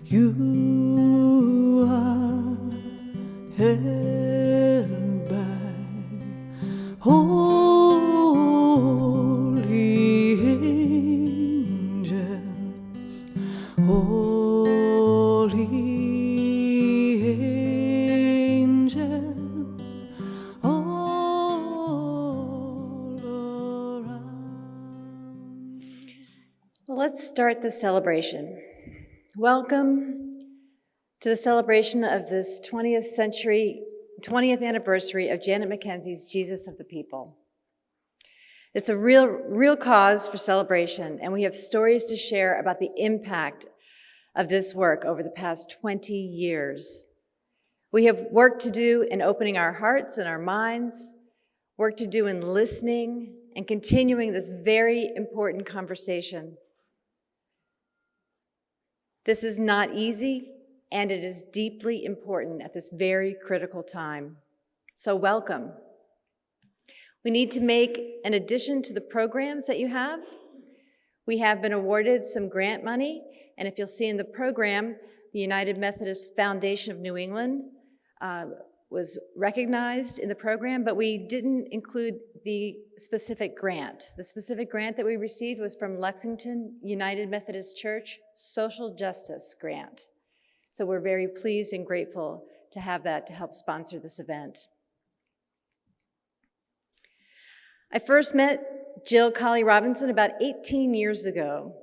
You are held by holy angels, holy angels all around. Well, let's start the celebration. Welcome to the celebration of this 20th anniversary of Janet McKenzie's Jesus of the People. It's a real cause for celebration, and we have stories to share about the impact of this work over the past 20 years. We have work to do in opening our hearts and our minds, work to do in listening and continuing this very important conversation. This is not easy, and it is deeply important at this very critical time. So welcome. We need to make an addition to the programs that you have. We have been awarded some grant money, and if you'll see in the program, the United Methodist Foundation of New England was recognized in the program, but we didn't include the specific grant. The specific grant that we received was from Lexington United Methodist Church Social Justice Grant. So we're very pleased and grateful to have that to help sponsor this event. I first met Jill Colley Robinson about 18 years ago.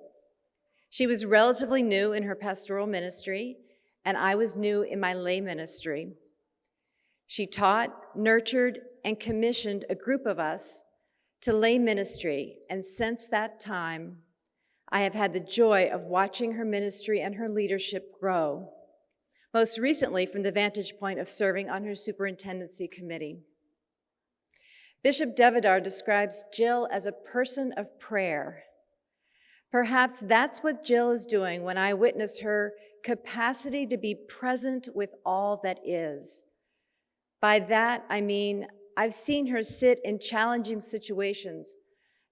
She was relatively new in her pastoral ministry, and I was new in my lay ministry. She taught, nurtured, and commissioned a group of us to lay ministry, and since that time, I have had the joy of watching her ministry and her leadership grow, most recently from the vantage point of serving on her superintendency committee. Bishop Devidar describes Jill as a person of prayer. Perhaps that's what Jill is doing when I witness her capacity to be present with all that is. By that, I mean, I've seen her sit in challenging situations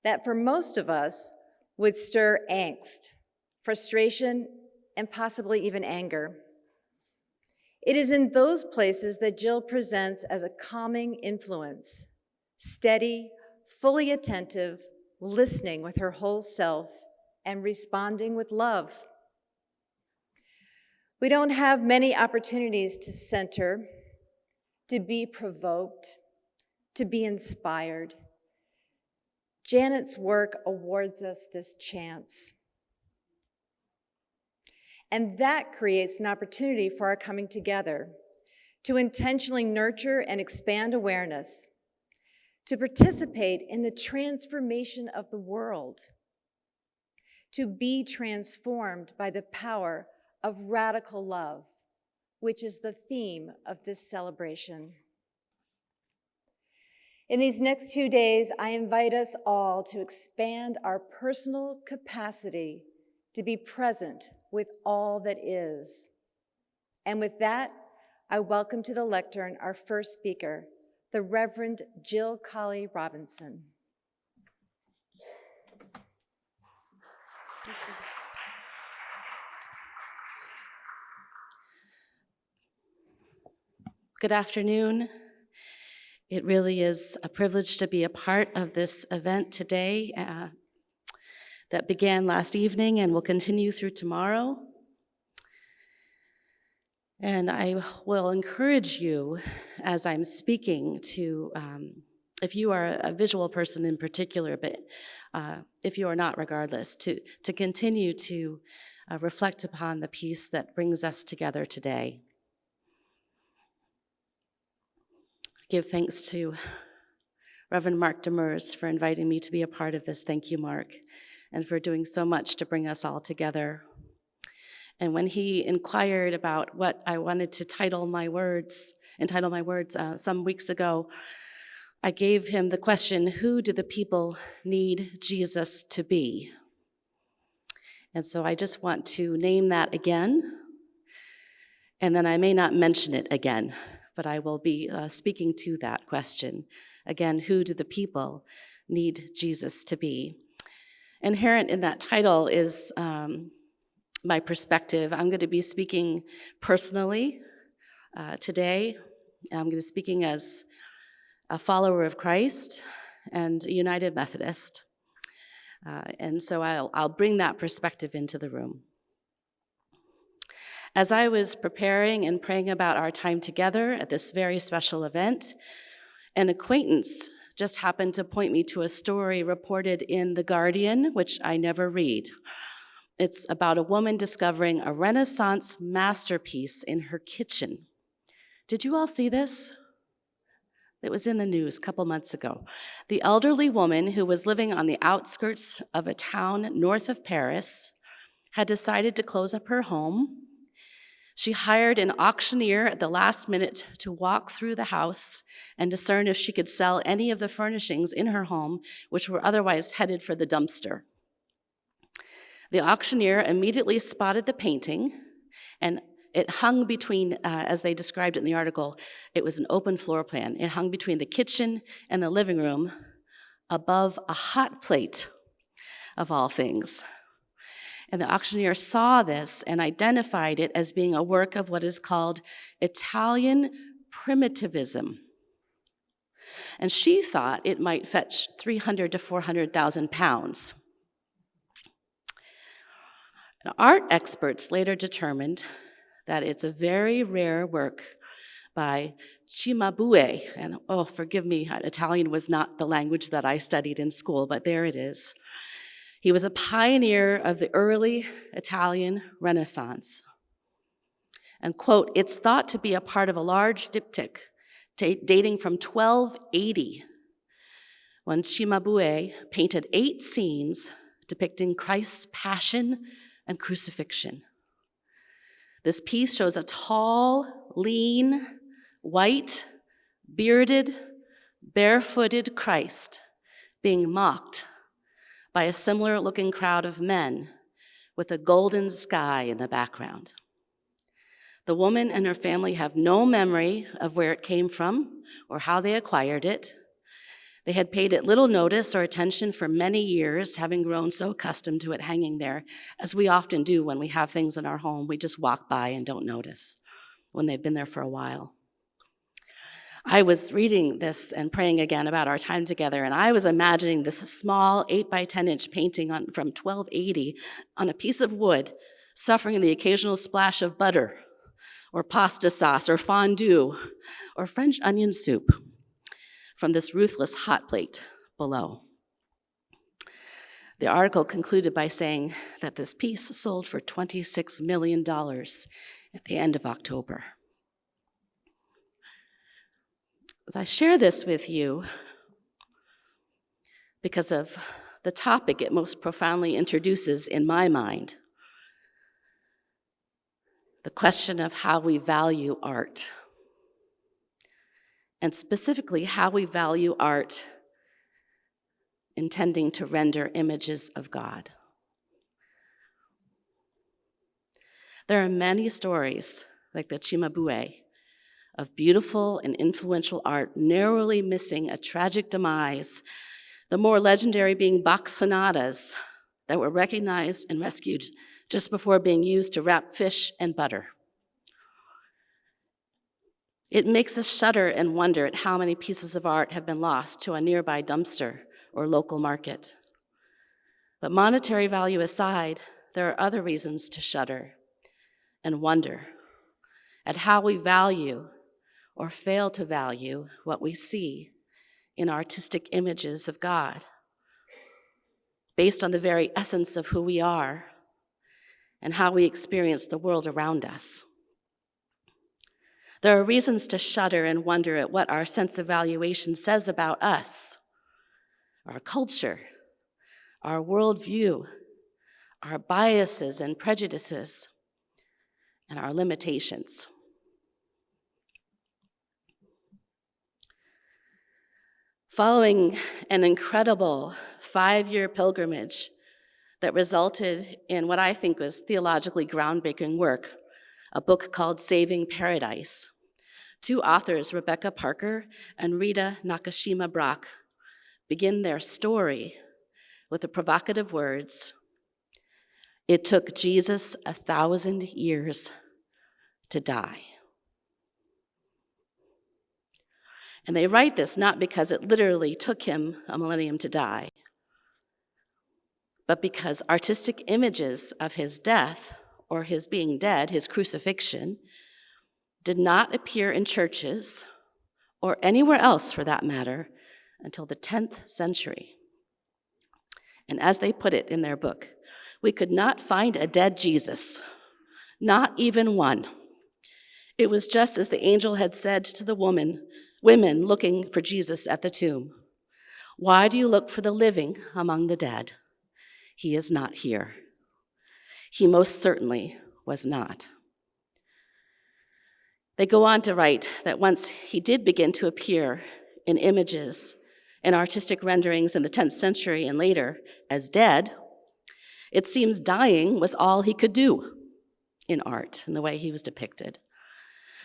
that for most of us would stir angst, frustration, and possibly even anger. It is in those places that Jill presents as a calming influence, steady, fully attentive, listening with her whole self, and responding with love. We don't have many opportunities to center, to be provoked, to be inspired. Janet's work awards us this chance. And that creates an opportunity for our coming together, to intentionally nurture and expand awareness, to participate in the transformation of the world, to be transformed by the power of radical love, which is the theme of this celebration. In these next 2 days, I invite us all to expand our personal capacity to be present with all that is. And with that, I welcome to the lectern our first speaker, the Reverend Jill Colley Robinson. Good afternoon. It really is a privilege to be a part of this event today that began last evening and will continue through tomorrow. And I will encourage you as I'm speaking to, if you are a visual person in particular, but if you are not, regardless, to continue to reflect upon the piece that brings us together today. Give thanks to Reverend Mark Demers for inviting me to be a part of this. Thank you, Mark, and for doing so much to bring us all together. And when he inquired about what I wanted to entitle my words some weeks ago, I gave him the question, who do the people need Jesus to be? And so I just want to name that again, and then I may not mention it again, but I will be speaking to that question. Again, who do the people need Jesus to be? Inherent in that title is my perspective. I'm going to be speaking personally today. I'm going to be speaking as a follower of Christ and a United Methodist. And so I'll bring that perspective into the room. As I was preparing and praying about our time together at this very special event, an acquaintance just happened to point me to a story reported in The Guardian, which I never read. It's about a woman discovering a Renaissance masterpiece in her kitchen. Did you all see this? It was in the news a couple months ago. The elderly woman who was living on the outskirts of a town north of Paris had decided to close up her home. She hired an auctioneer at the last minute to walk through the house and discern if she could sell any of the furnishings in her home, which were otherwise headed for the dumpster. The auctioneer immediately spotted the painting, and it hung between, as they described it in the article, it was an open floor plan. It hung between the kitchen and the living room above a hot plate, of all things. And the auctioneer saw this and identified it as being a work of what is called Italian primitivism. And she thought it might fetch 300 to 400,000 pounds. Now, art experts later determined that it's a very rare work by Cimabue. And oh, forgive me, Italian was not the language that I studied in school, but there it is. He was a pioneer of the early Italian Renaissance. And quote, it's thought to be a part of a large diptych dating from 1280, when Cimabue painted 8 scenes depicting Christ's passion and crucifixion. This piece shows a tall, lean, white, bearded, barefooted Christ being mocked by a similar-looking crowd of men with a golden sky in the background. The woman and her family have no memory of where it came from or how they acquired it. They had paid it little notice or attention for many years, having grown so accustomed to it hanging there, as we often do when we have things in our home. We just walk by and don't notice when they've been there for a while. I was reading this and praying again about our time together, and I was imagining this small 8 by 10 inch painting from 1280 on a piece of wood, suffering the occasional splash of butter, or pasta sauce, or fondue, or French onion soup from this ruthless hot plate below. The article concluded by saying that this piece sold for $26 million at the end of October. As I share this with you, because of the topic it most profoundly introduces in my mind, the question of how we value art, and specifically how we value art intending to render images of God. There are many stories like the Cimabue of beautiful and influential art narrowly missing a tragic demise, the more legendary being Bach sonatas that were recognized and rescued just before being used to wrap fish and butter. It makes us shudder and wonder at how many pieces of art have been lost to a nearby dumpster or local market. But monetary value aside, there are other reasons to shudder and wonder at how we value or fail to value what we see in artistic images of God, based on the very essence of who we are and how we experience the world around us. There are reasons to shudder and wonder at what our sense of valuation says about us, our culture, our worldview, our biases and prejudices, and our limitations. Following an incredible 5-year pilgrimage that resulted in what I think was theologically groundbreaking work, a book called Saving Paradise, 2 authors, Rebecca Parker and Rita Nakashima Brock, begin their story with the provocative words, It took Jesus 1,000 years to die. And they write this not because it literally took him a millennium to die, but because artistic images of his death, or his being dead, his crucifixion, did not appear in churches, or anywhere else for that matter, until the 10th century. And as they put it in their book, we could not find a dead Jesus, not even one. It was just as the angel had said to the women looking for Jesus at the tomb. Why do you look for the living among the dead? He is not here. He most certainly was not. They go on to write that once he did begin to appear in images and artistic renderings in the 10th century and later as dead, it seems dying was all he could do in art and the way he was depicted.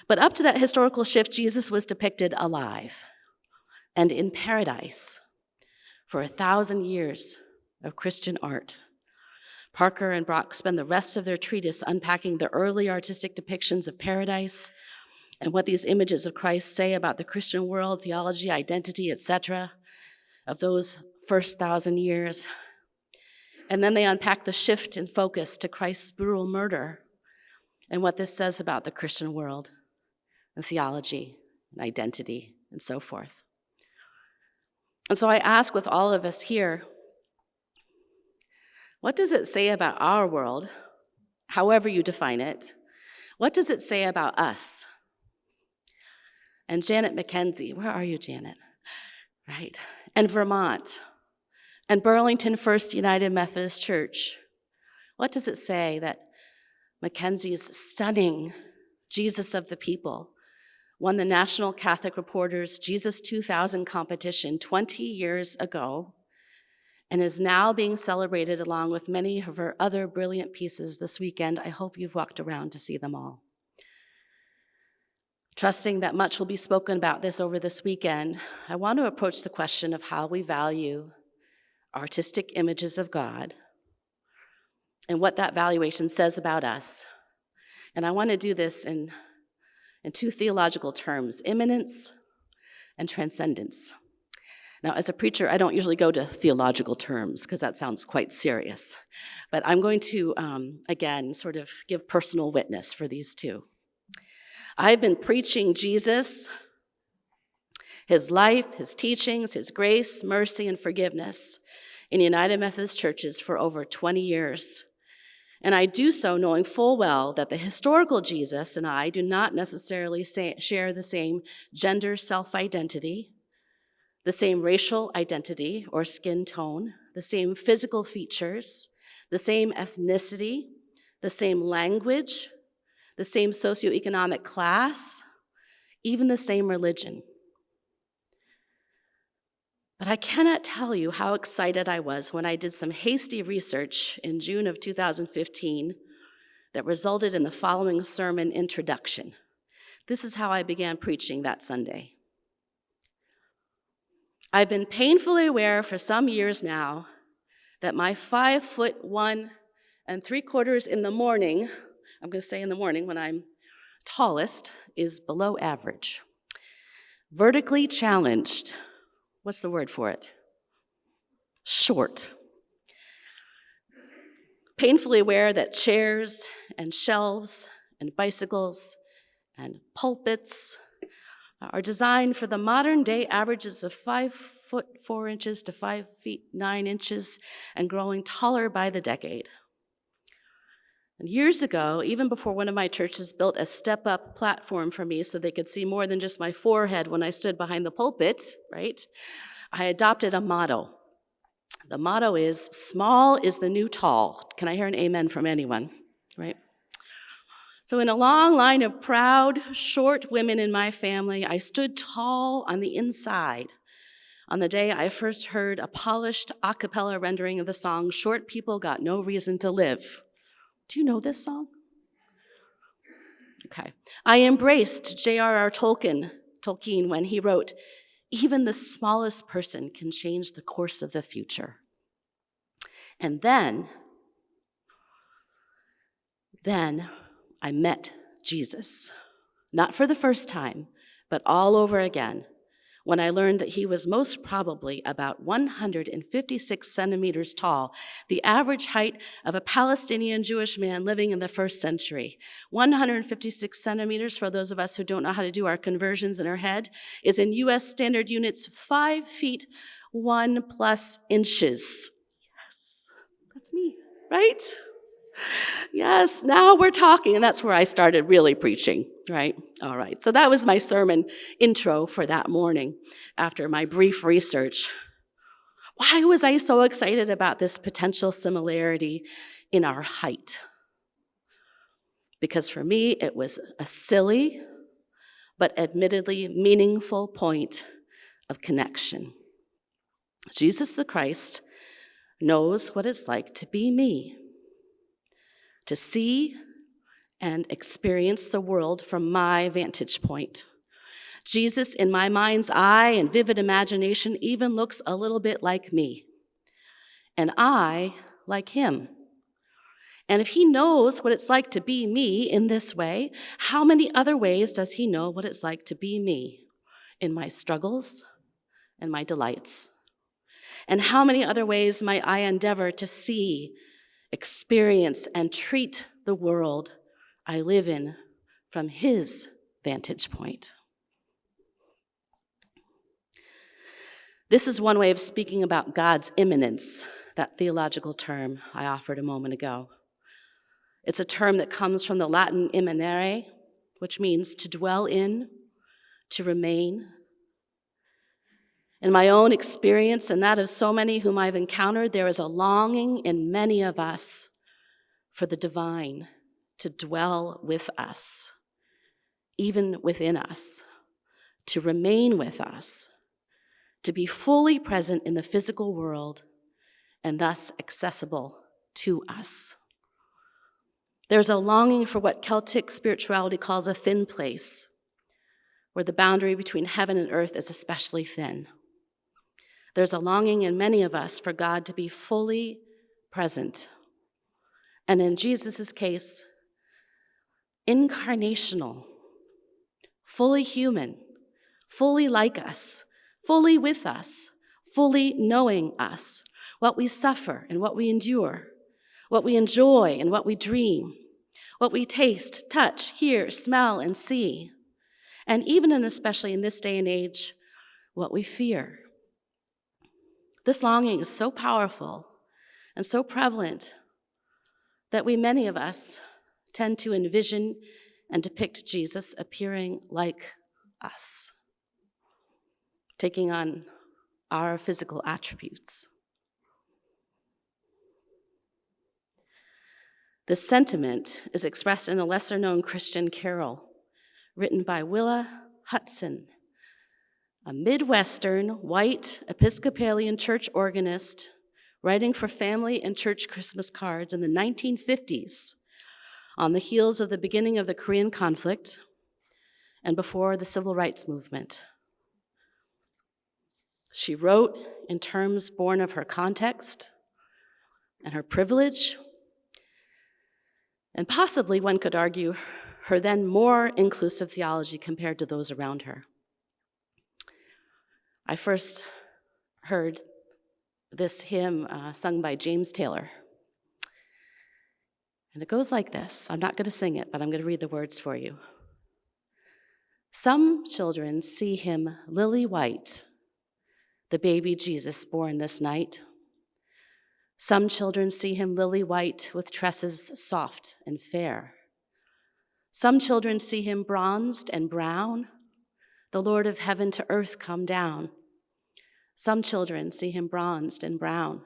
But up to that historical shift, Jesus was depicted alive and in paradise for 1,000 years of Christian art. Parker and Brock spend the rest of their treatise unpacking the early artistic depictions of paradise and what these images of Christ say about the Christian world, theology, identity, etc., of those first 1,000 years. And then they unpack the shift in focus to Christ's brutal murder and what this says about the Christian world and theology and identity and so forth. And so I ask with all of us here, what does it say about our world, however you define it? What does it say about us? And Janet McKenzie, where are you, Janet? Right. And Vermont, and Burlington First United Methodist Church. What does it say that Mackenzie's stunning Jesus of the People won the National Catholic Reporter's Jesus 2000 competition 20 years ago and is now being celebrated along with many of her other brilliant pieces this weekend? I hope you've walked around to see them all. Trusting that much will be spoken about this over this weekend, I want to approach the question of how we value artistic images of God and what that valuation says about us. And I want to do this in two theological terms, immanence and transcendence. Now, as a preacher, I don't usually go to theological terms because that sounds quite serious. But I'm going to, again, sort of give personal witness for these two. I've been preaching Jesus, his life, his teachings, his grace, mercy, and forgiveness in United Methodist churches for over 20 years. And I do so knowing full well that the historical Jesus and I do not necessarily share the same gender self-identity, the same racial identity or skin tone, the same physical features, the same ethnicity, the same language, the same socioeconomic class, even the same religion. But I cannot tell you how excited I was when I did some hasty research in June of 2015 that resulted in the following sermon introduction. This is how I began preaching that Sunday. I've been painfully aware for some years now that my 5'1" and 3/4 in the morning, I'm going to say in the morning when I'm tallest, is below average. Vertically challenged. What's the word for it? Short. Painfully aware that chairs and shelves and bicycles and pulpits are designed for the modern day averages of 5'4" to 5'9" and growing taller by the decade. And years ago, even before one of my churches built a step-up platform for me so they could see more than just my forehead when I stood behind the pulpit, right? I adopted a motto. The motto is, small is the new tall. Can I hear an amen from anyone, right? So in a long line of proud, short women in my family, I stood tall on the inside on the day I first heard a polished a cappella rendering of the song, Short People Got No Reason to Live. Do you know this song? Okay. I embraced J.R.R. Tolkien when he wrote, even the smallest person can change the course of the future. And then, Then I met Jesus, not for the first time, but all over again, when I learned that he was most probably about 156 centimeters tall, the average height of a Palestinian Jewish man living in the first century. 156 centimeters, for those of us who don't know how to do our conversions in our head, is in US standard units 5 feet 1+ inches. Yes, that's me, right? Yes, now we're talking, and that's where I started really preaching, right? All right, so that was my sermon intro for that morning after my brief research. Why was I so excited about this potential similarity in our height? Because for me, it was a silly, but admittedly meaningful point of connection. Jesus the Christ knows what it's like to be me, to see and experience the world from my vantage point. Jesus, in my mind's eye and vivid imagination, even looks a little bit like me, and I like him. And if he knows what it's like to be me in this way, how many other ways does he know what it's like to be me in my struggles and my delights? And how many other ways might I endeavor to see, experience, and treat the world I live in from his vantage point? This is one way of speaking about God's immanence, that theological term I offered a moment ago. It's a term that comes from the Latin immanere, which means to dwell in, to remain. In my own experience and that of so many whom I've encountered, there is a longing in many of us for the divine to dwell with us, even within us, to remain with us, to be fully present in the physical world and thus accessible to us. There's a longing for what Celtic spirituality calls a thin place, where the boundary between heaven and earth is especially thin. There's a longing in many of us for God to be fully present. And in Jesus' case, incarnational, fully human, fully like us, fully with us, fully knowing us, what we suffer and what we endure, what we enjoy and what we dream, what we taste, touch, hear, smell, and see, and even and especially in this day and age, what we fear. This longing is so powerful and so prevalent that many of us, tend to envision and depict Jesus appearing like us, taking on our physical attributes. This sentiment is expressed in a lesser-known Christian carol written by Willa Hudson, a Midwestern white Episcopalian church organist writing for family and church Christmas cards in the 1950s on the heels of the beginning of the Korean conflict and before the civil rights movement. She wrote in terms born of her context and her privilege, and possibly, one could argue, her then more inclusive theology compared to those around her. I first heard this hymn sung by James Taylor. And it goes like this. I'm not going to sing it, but I'm going to read the words for you. Some children see him lily white, the baby Jesus born this night. Some children see him lily white with tresses soft and fair. Some children see him bronzed and brown, the Lord of heaven to earth come down. Some children see him bronzed and brown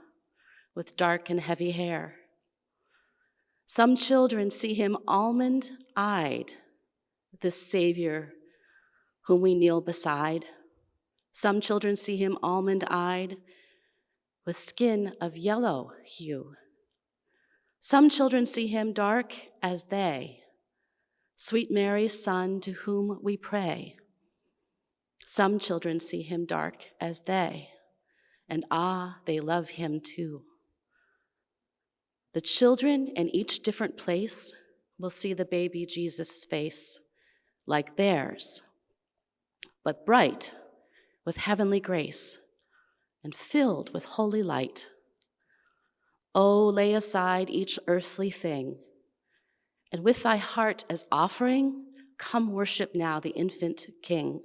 with dark and heavy hair. Some children see him almond-eyed, this Savior whom we kneel beside. Some children see him almond-eyed with skin of yellow hue. Some children see him dark as they, sweet Mary's Son to whom we pray. Some children see him dark as they, and they love him too. The children in each different place will see the baby Jesus' face like theirs, but bright with heavenly grace and filled with holy light. Oh, lay aside each earthly thing, and with thy heart as offering, come worship now the infant King.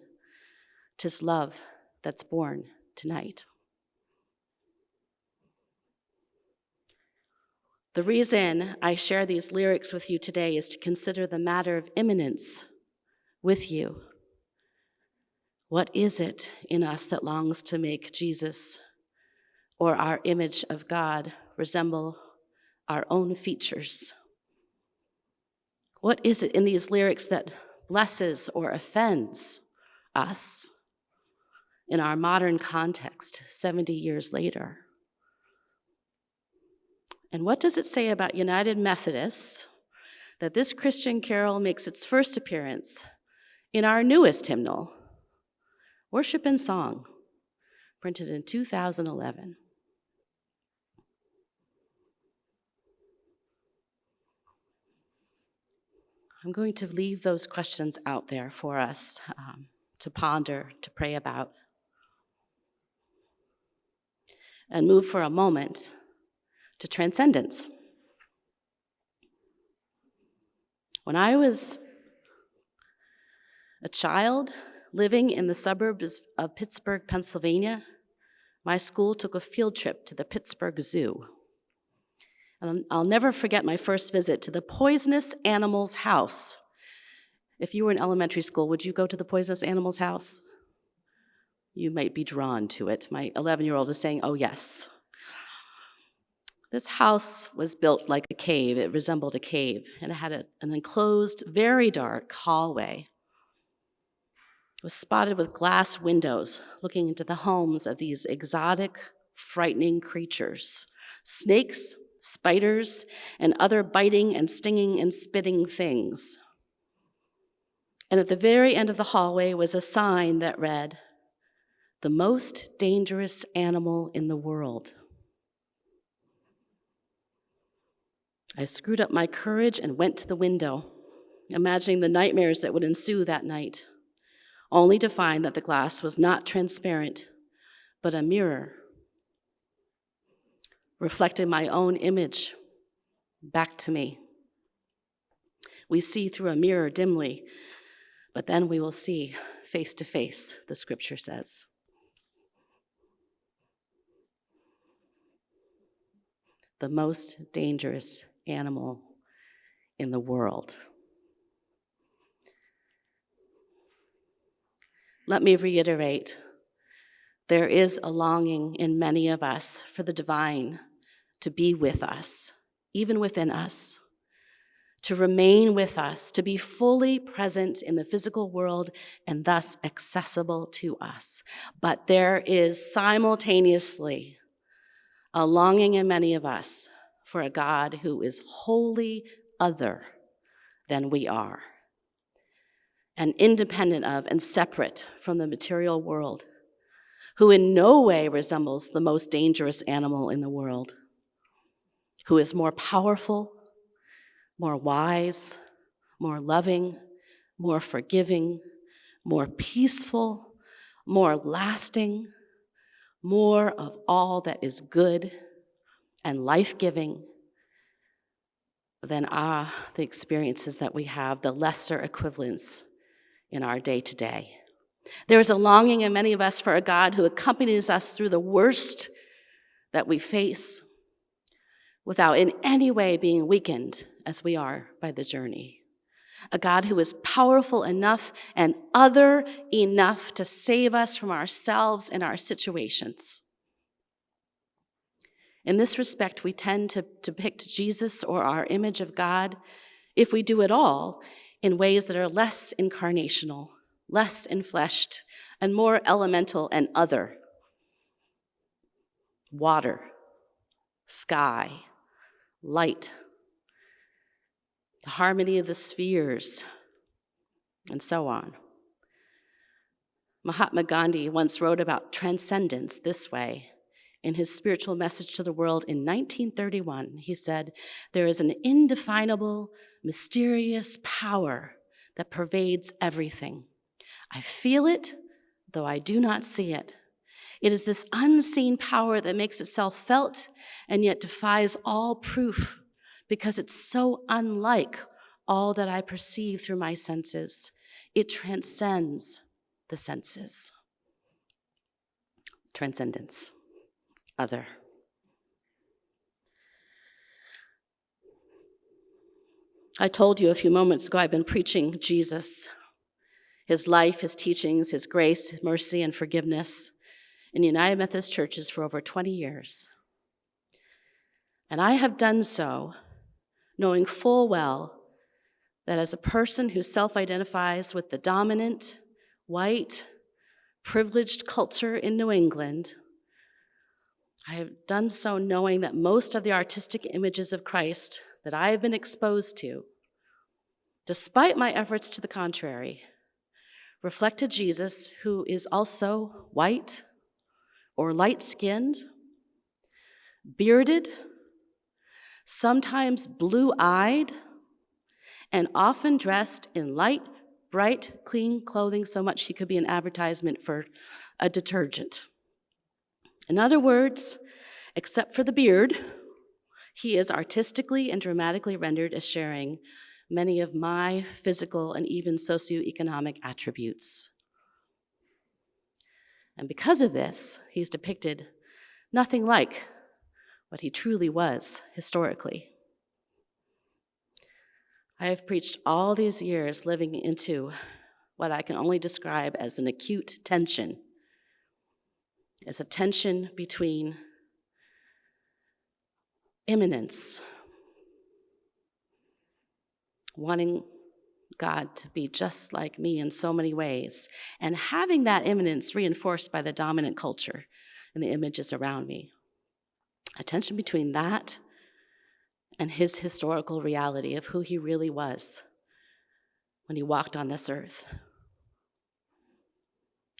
'Tis love that's born tonight. The reason I share these lyrics with you today is to consider the matter of imminence with you. What is it in us that longs to make Jesus or our image of God resemble our own features? What is it in these lyrics that blesses or offends us in our modern context 70 years later? And what does it say about United Methodists that this Christian carol makes its first appearance in our newest hymnal, Worship and Song, printed in 2011? I'm going to leave those questions out there for us to ponder, to pray about, and move for a moment to transcendence. When I was a child living in the suburbs of Pittsburgh, Pennsylvania, my school took a field trip to the Pittsburgh Zoo. And I'll never forget my first visit to the Poisonous Animals House. If you were in elementary school, would you go to the Poisonous Animals House? You might be drawn to it. My 11-year-old is saying, oh, yes. This house was built like a cave. It resembled a cave, and it had an enclosed, very dark hallway. It was spotted with glass windows looking into the homes of these exotic, frightening creatures, snakes, spiders, and other biting and stinging and spitting things. And at the very end of the hallway was a sign that read, "The most dangerous animal in the world." I screwed up my courage and went to the window, imagining the nightmares that would ensue that night, only to find that the glass was not transparent, but a mirror, reflecting my own image back to me. We see through a mirror dimly, but then we will see face to face, the scripture says. The most dangerous animal in the world. Let me reiterate, there is a longing in many of us for the divine to be with us, even within us, to remain with us, to be fully present in the physical world and thus accessible to us. But there is simultaneously a longing in many of us for a God who is wholly other than we are, and independent of and separate from the material world, who in no way resembles the most dangerous animal in the world, who is more powerful, more wise, more loving, more forgiving, more peaceful, more lasting, more of all that is good and life-giving than the experiences that we have, the lesser equivalents in our day-to-day. There is a longing in many of us for a God who accompanies us through the worst that we face without in any way being weakened as we are by the journey. A God who is powerful enough and other enough to save us from ourselves and our situations. In this respect, we tend to depict Jesus or our image of God, if we do it all, in ways that are less incarnational, less enfleshed, and more elemental and other. Water, sky, light, the harmony of the spheres, and so on. Mahatma Gandhi once wrote about transcendence this way. In his spiritual message to the world in 1931, he said, "There is an indefinable, mysterious power that pervades everything. I feel it, though I do not see it. It is this unseen power that makes itself felt and yet defies all proof because it's so unlike all that I perceive through my senses. It transcends the senses." Transcendence. Other. I told you a few moments ago I've been preaching Jesus, his life, his teachings, his grace, his mercy, and forgiveness in United Methodist churches for over 20 years. And I have done so knowing full well that as a person who self-identifies with the dominant, white, privileged culture in New England, I have done so knowing that most of the artistic images of Christ that I have been exposed to, despite my efforts to the contrary, reflected Jesus who is also white or light-skinned, bearded, sometimes blue-eyed, and often dressed in light, bright, clean clothing so much he could be an advertisement for a detergent. In other words, except for the beard, he is artistically and dramatically rendered as sharing many of my physical and even socioeconomic attributes. And because of this, he's depicted nothing like what he truly was historically. I have preached all these years living into what I can only describe as an acute tension. It's a tension between immanence, wanting God to be just like me in so many ways, and having that immanence reinforced by the dominant culture and the images around me. A tension between that and his historical reality of who he really was when he walked on this earth.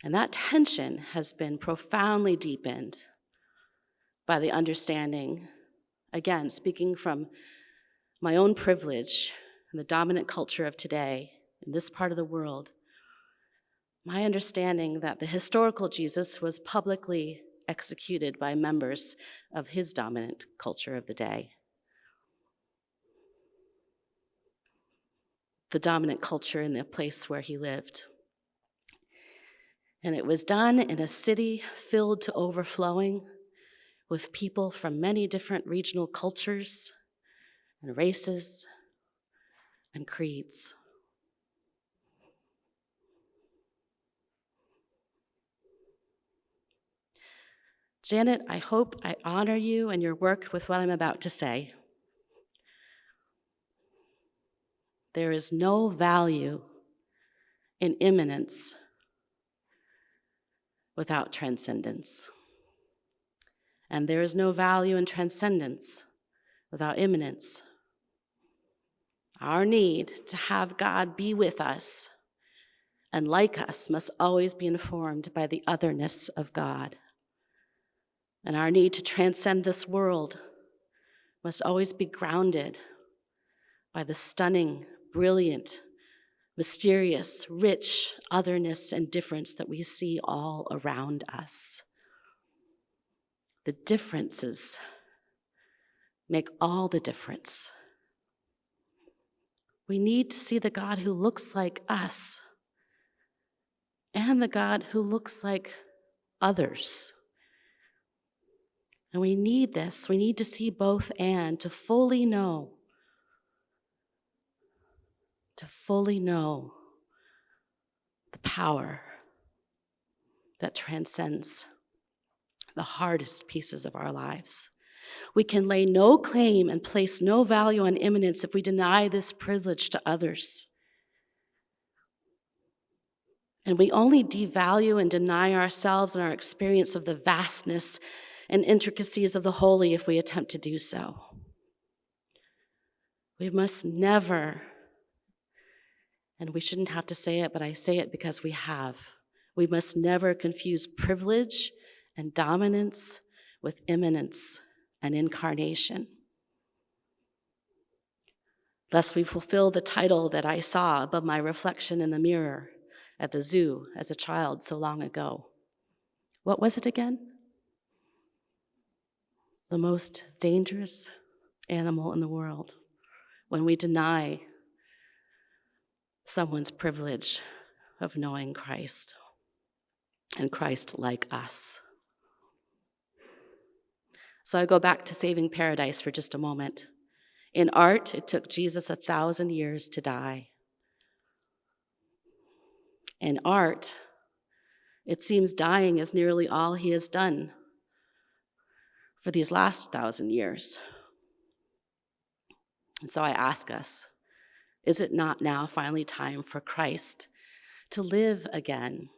And that tension has been profoundly deepened by the understanding, again, speaking from my own privilege and the dominant culture of today in this part of the world, my understanding that the historical Jesus was publicly executed by members of his dominant culture of the day. The dominant culture in the place where he lived. And it was done in a city filled to overflowing with people from many different regional cultures and races and creeds. Janet, I hope I honor you and your work with what I'm about to say. There is no value in immanence without transcendence. And there is no value in transcendence without immanence. Our need to have God be with us and like us must always be informed by the otherness of God. And our need to transcend this world must always be grounded by the stunning, brilliant, mysterious, rich otherness and difference that we see all around us. The differences make all the difference. We need to see the God who looks like us and the God who looks like others. And we need this. We need to see both and to fully know the power that transcends the hardest pieces of our lives. We can lay no claim and place no value on immanence if we deny this privilege to others. And we only devalue and deny ourselves and our experience of the vastness and intricacies of the holy if we attempt to do so. We must never, and we shouldn't have to say it, but I say it because we have. We must never confuse privilege and dominance with immanence and incarnation. Thus we fulfill the title that I saw above my reflection in the mirror at the zoo as a child so long ago. What was it again? The most dangerous animal in the world, when we deny someone's privilege of knowing Christ and Christ like us. So I go back to Saving Paradise for just a moment. In art, it took Jesus 1,000 years to die. In art, it seems dying is nearly all he has done for these last 1,000 years. And so I ask us, is it not now finally time for Christ to live again,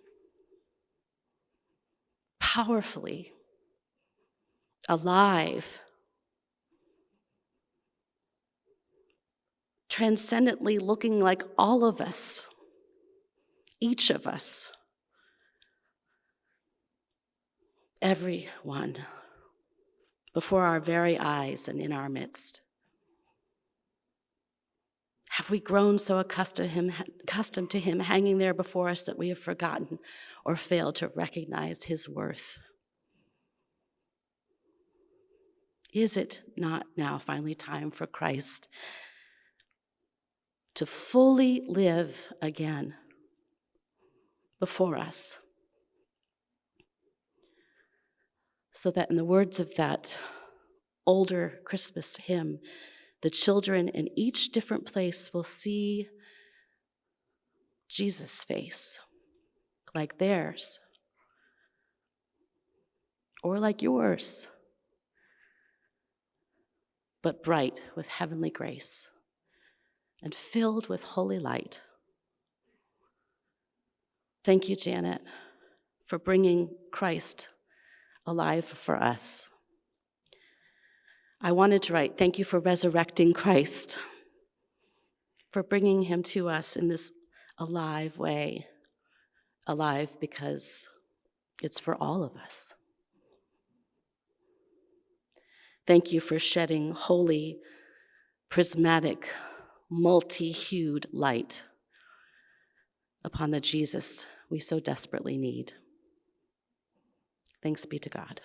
powerfully, alive, transcendently looking like all of us, each of us, everyone, before our very eyes and in our midst? Have we grown so accustomed to him hanging there before us that we have forgotten or failed to recognize his worth? Is it not now finally time for Christ to fully live again before us, so that in the words of that older Christmas hymn, the children in each different place will see Jesus' face, like theirs, or like yours, but bright with heavenly grace and filled with holy light. Thank you, Janet, for bringing Christ alive for us. I wanted to write, thank you for resurrecting Christ, for bringing him to us in this alive way, alive because it's for all of us. Thank you for shedding holy, prismatic, multi-hued light upon the Jesus we so desperately need. Thanks be to God.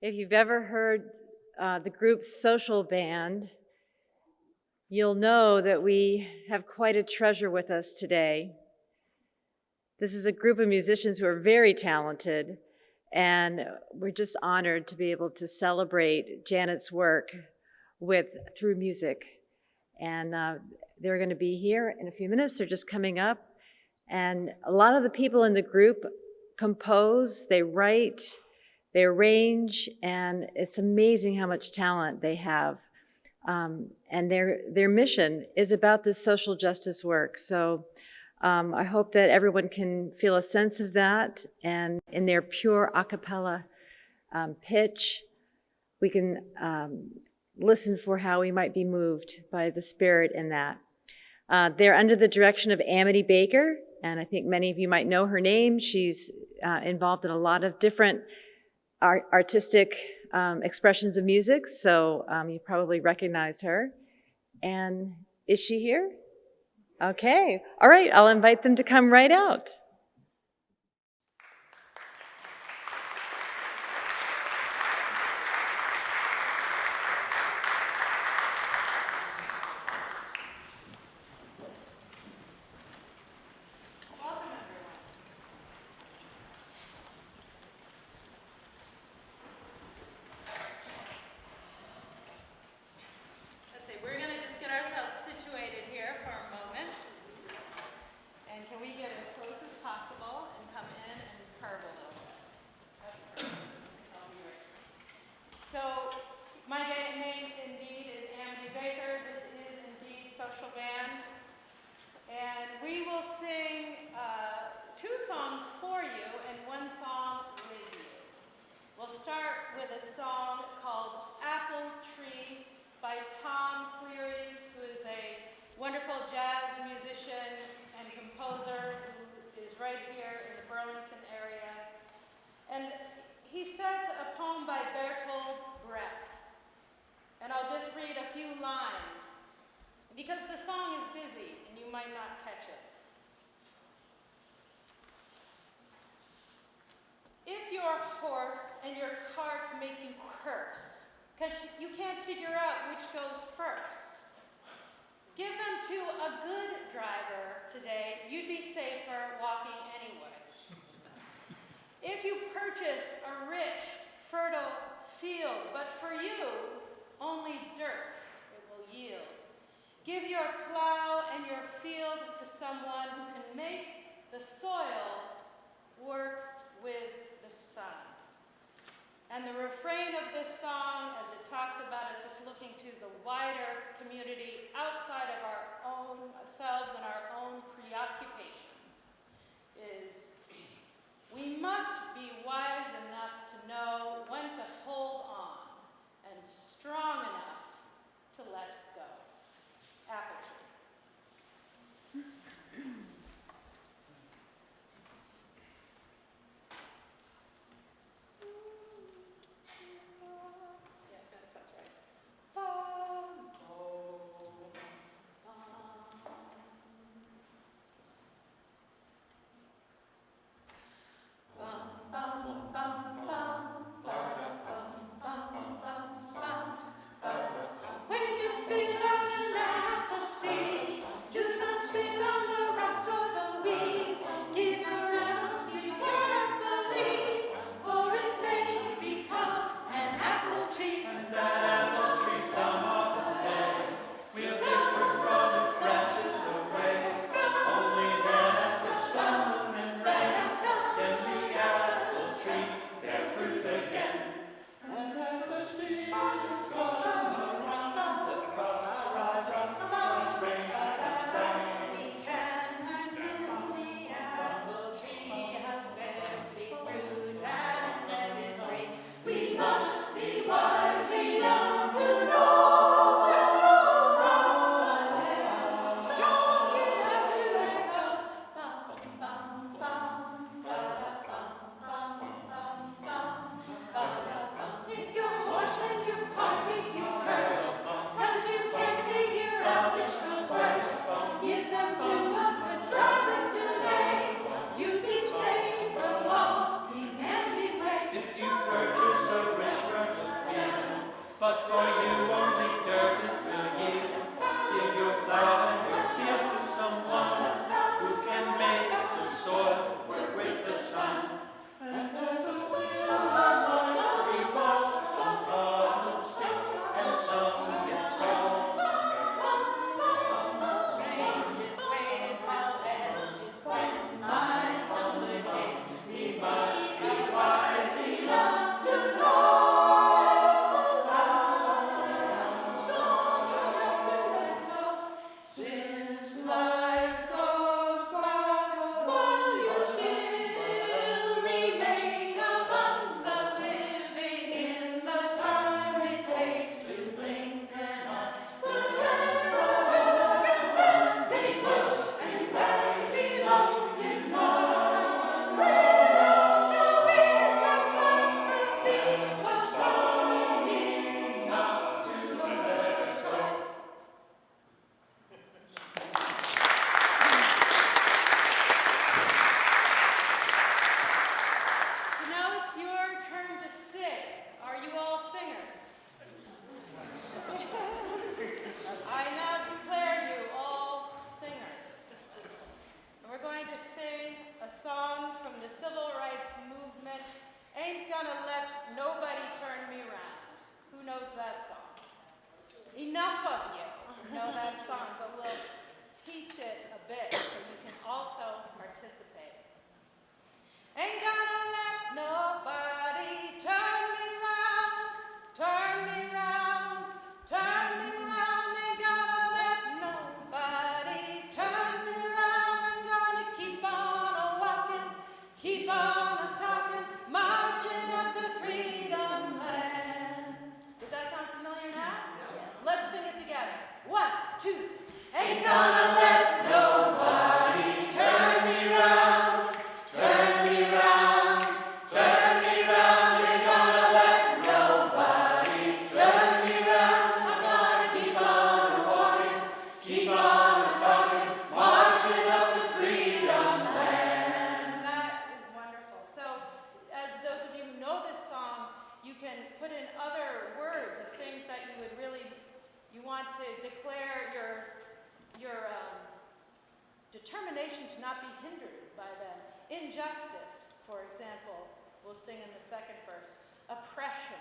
If you've ever heard the group's social band, you'll know that we have quite a treasure with us today. This is a group of musicians who are very talented, and we're just honored to be able to celebrate Janet's work through music. And they're going to be here in a few minutes. They're just coming up. And a lot of the people in the group compose, they write, they arrange, and it's amazing how much talent they have. And their mission is about this social justice work. So I hope that everyone can feel a sense of that, and in their pure a cappella pitch, we can listen for how we might be moved by the Spirit in that. They're under the direction of Amity Baker, and I think many of you might know her name. She's involved in a lot of different artistic expressions of music, so you probably recognize her. And is she here? Okay, all right, I'll invite them to come right out. will sing two songs for you and one song with you. We'll start with a song called Apple Tree by Tom Cleary, who is a wonderful jazz musician and composer who is right here in the Burlington area. And he set a poem by Bertolt Brecht. And I'll just read a few lines because the song is busy and you might not catch it. If your horse and your cart make you curse, because you can't figure out which goes first, give them to a good driver today. You'd be safer walking anyway. If you purchase a rich, fertile field, but for you, only dirt it will yield. Give your plow and your field to someone who can make the soil work with the sun. And the refrain of this song, as it talks about us just looking to the wider community outside of our own selves and our own preoccupations, is we must be wise enough to know when to hold on and strong enough to let go. Apple Tree. Yeah, that sounds right. When you speak twos. Ain't gonna let nobody turn me round, turn me round, turn me round. Ain't gonna let nobody turn me round. I'm gonna keep on walking, keep on talking, marching up to freedom land. That is wonderful. So, as those of you who know this song, you can put in other words of things that you would really, you want to declare your determination to not be hindered by them. Injustice, for example, we'll sing in the second verse. Oppression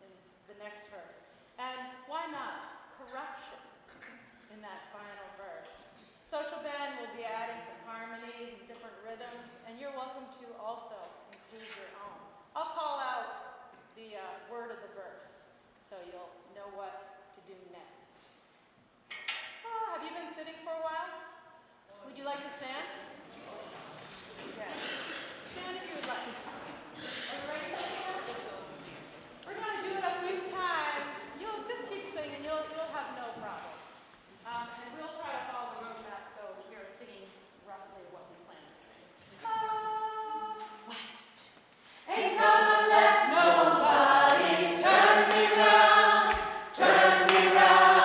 in the next verse. And why not corruption in that final verse. Social band will be adding some harmonies and different rhythms, and you're welcome to also include your own. I'll call out the word of the verse, so you'll know what to do next. Have you been sitting for a while? Would you like to stand? Yes. Stand if you would like. Are you ready for this? We're going to do it a few times. You'll just keep singing. You'll have no problem. And we'll try to follow the roadmap so you're singing roughly what we plan to sing. Ain't gonna let nobody turn me round, turn me round.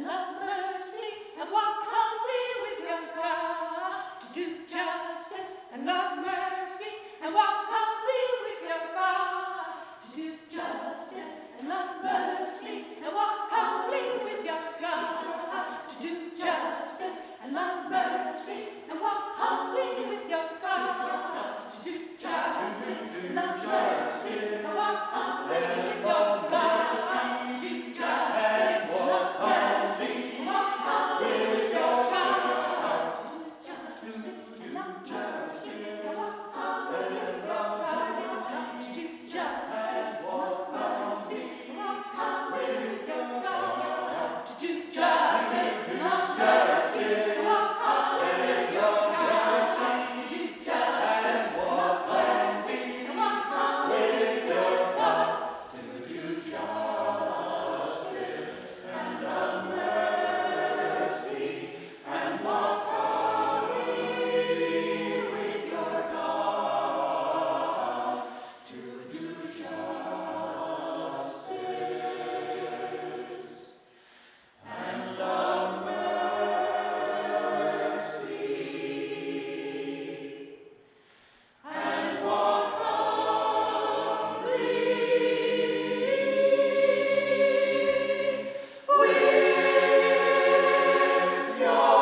and love mercy, and walk humbly with your God. To do justice and love mercy, and walk humbly with your God. To do justice and love mercy, and walk humbly with your God. To do justice and love mercy, and walk humbly with your God. To do justice and love mercy, and walk humbly with your God. To do justice and love mercy, and walk humbly with your God. To do justice and love mercy, and walk humbly with your God. To do justice and love mercy, and walk humbly with your God. To do justice and love mercy, and walk humbly with your God. To do justice and love mercy, and walk humbly with your God. To do justice and love mercy, and walk humbly with your God. To do justice and love mercy, and walk humbly with your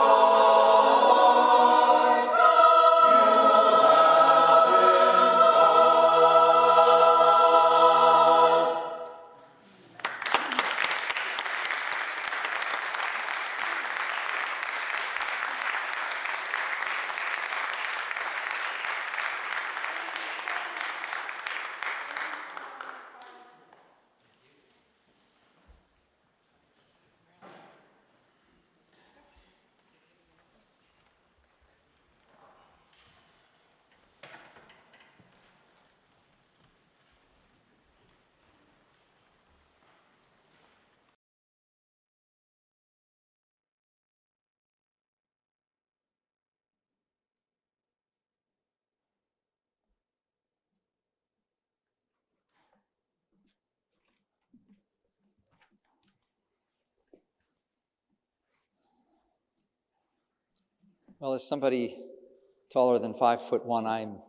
Well, as somebody taller than 5'1", I'm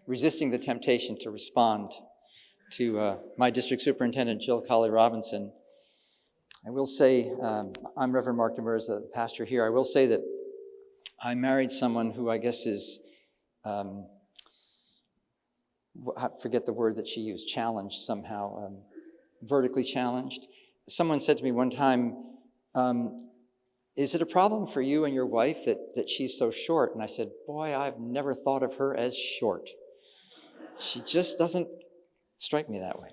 resisting the temptation to respond to my district superintendent, Jill Colley Robinson. I will say, I'm Reverend Mark Demers, the pastor here. I will say that I married someone who I guess is, I forget the word that she used, challenged somehow, vertically challenged. Someone said to me one time, is it a problem for you and your wife that she's so short? And I said, boy, I've never thought of her as short. She just doesn't strike me that way.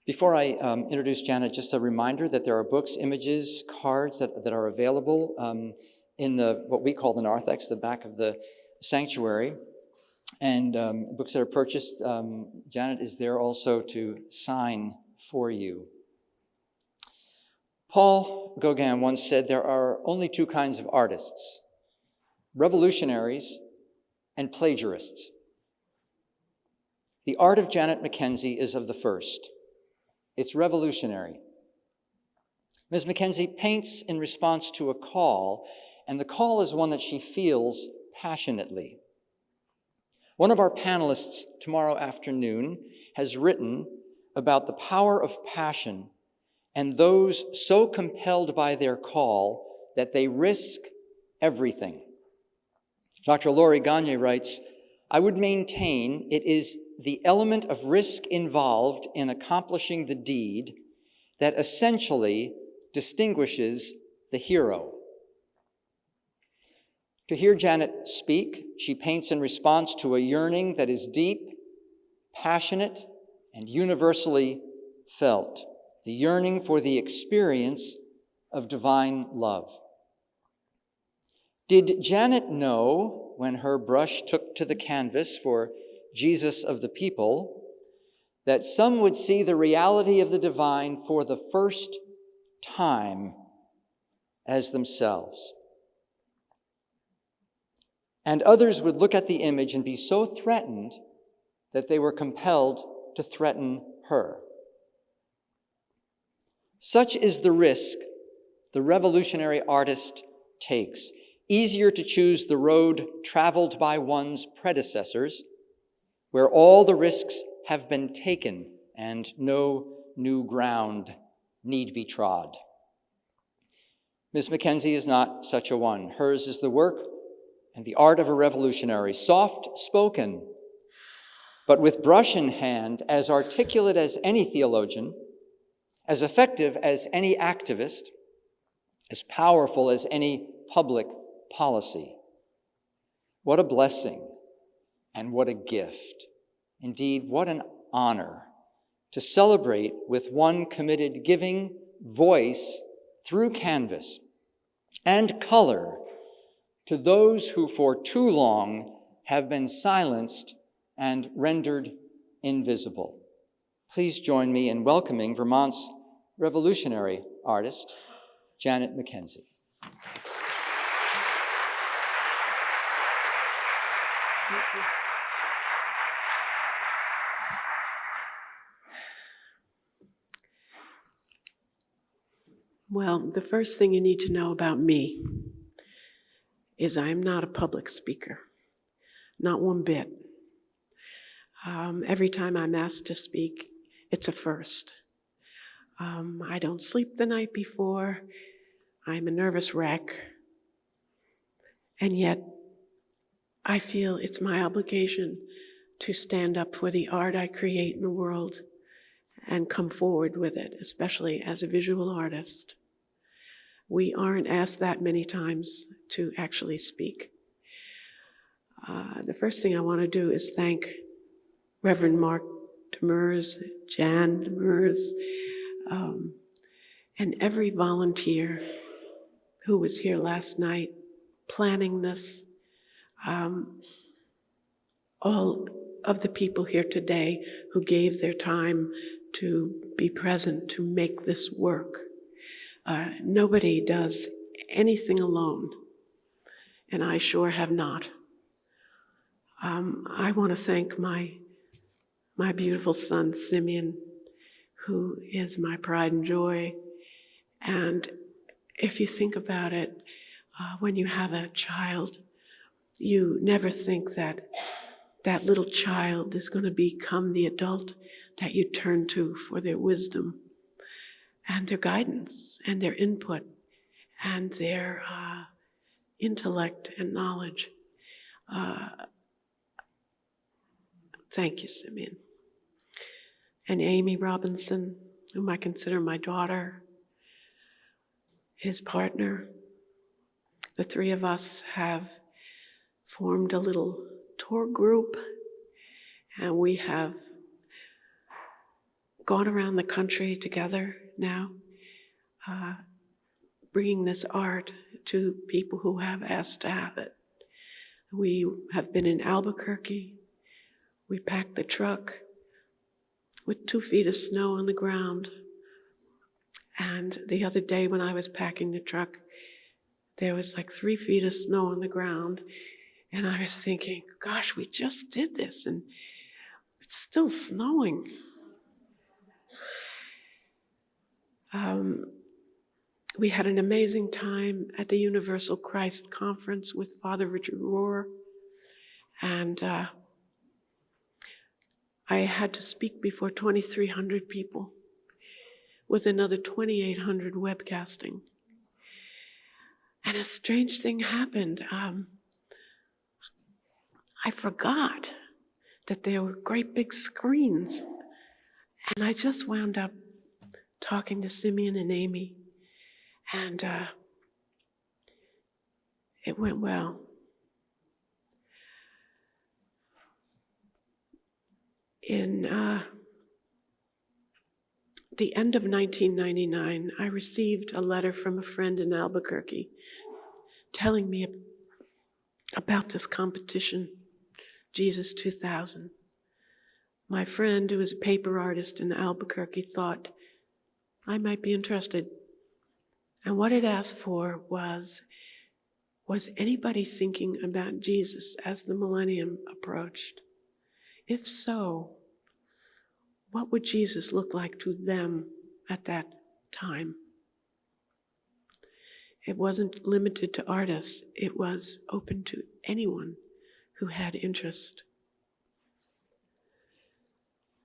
Before I introduce Janet, just a reminder that there are books, images, cards that are available in what we call the narthex, the back of the sanctuary, and books that are purchased. Janet is there also to sign for you. Paul Gauguin once said there are only two kinds of artists, revolutionaries and plagiarists. The art of Janet McKenzie is of the first. It's revolutionary. Ms. McKenzie paints in response to a call, and the call is one that she feels passionately. One of our panelists tomorrow afternoon has written about the power of passion and those so compelled by their call that they risk everything. Dr. Laurie Gagne writes, I would maintain it is the element of risk involved in accomplishing the deed that essentially distinguishes the hero. To hear Janet speak, she paints in response to a yearning that is deep, passionate, and universally felt. The yearning for the experience of divine love. Did Janet know when her brush took to the canvas for Jesus of the People that some would see the reality of the divine for the first time as themselves? And others would look at the image and be so threatened that they were compelled to threaten her. Such is the risk the revolutionary artist takes. Easier to choose the road traveled by one's predecessors, where all the risks have been taken and no new ground need be trod. Ms. McKenzie is not such a one. Hers is the work and the art of a revolutionary, soft-spoken, but with brush in hand, as articulate as any theologian, as effective as any activist, as powerful as any public policy. What a blessing and what a gift. Indeed, what an honor to celebrate with one committed giving voice through canvas and color to those who for too long have been silenced and rendered invisible. Please join me in welcoming Vermont's revolutionary artist, Janet McKenzie. Well, the first thing you need to know about me is I'm not a public speaker, not one bit. Every time I'm asked to speak, it's a first. I don't sleep the night before. I'm a nervous wreck. And yet, I feel it's my obligation to stand up for the art I create in the world and come forward with it, especially as a visual artist. We aren't asked that many times to actually speak. The first thing I want to do is thank Reverend Mark Demers, Jan Demers, and every volunteer who was here last night planning this. All of the people here today who gave their time to be present to make this work. Nobody does anything alone, and I sure have not. I want to thank my beautiful son, Simeon, who is my pride and joy. And if you think about it, when you have a child, you never think that that little child is going to become the adult that you turn to for their wisdom and their guidance and their input and their intellect and knowledge. Thank you, Simeon. And Amy Robinson, whom I consider my daughter, his partner. The three of us have formed a little tour group, and we have gone around the country together now, bringing this art to people who have asked to have it. We have been in Albuquerque. We packed the truck with 2 feet of snow on the ground. And the other day when I was packing the truck, there was like 3 feet of snow on the ground. And I was thinking, gosh, we just did this and it's still snowing. We had an amazing time at the Universal Christ Conference with Father Richard Rohr. And I had to speak before 2,300 people with another 2,800 webcasting. And a strange thing happened. I forgot that there were great big screens. And I just wound up talking to Simeon and Amy. And it went well. In the end of 1999, I received a letter from a friend in Albuquerque telling me about this competition, Jesus 2000. My friend, who is a paper artist in Albuquerque, thought I might be interested. And what it asked for was anybody thinking about Jesus as the millennium approached? If so, what would Jesus look like to them at that time. It wasn't limited to artists. It was open to anyone who had interest.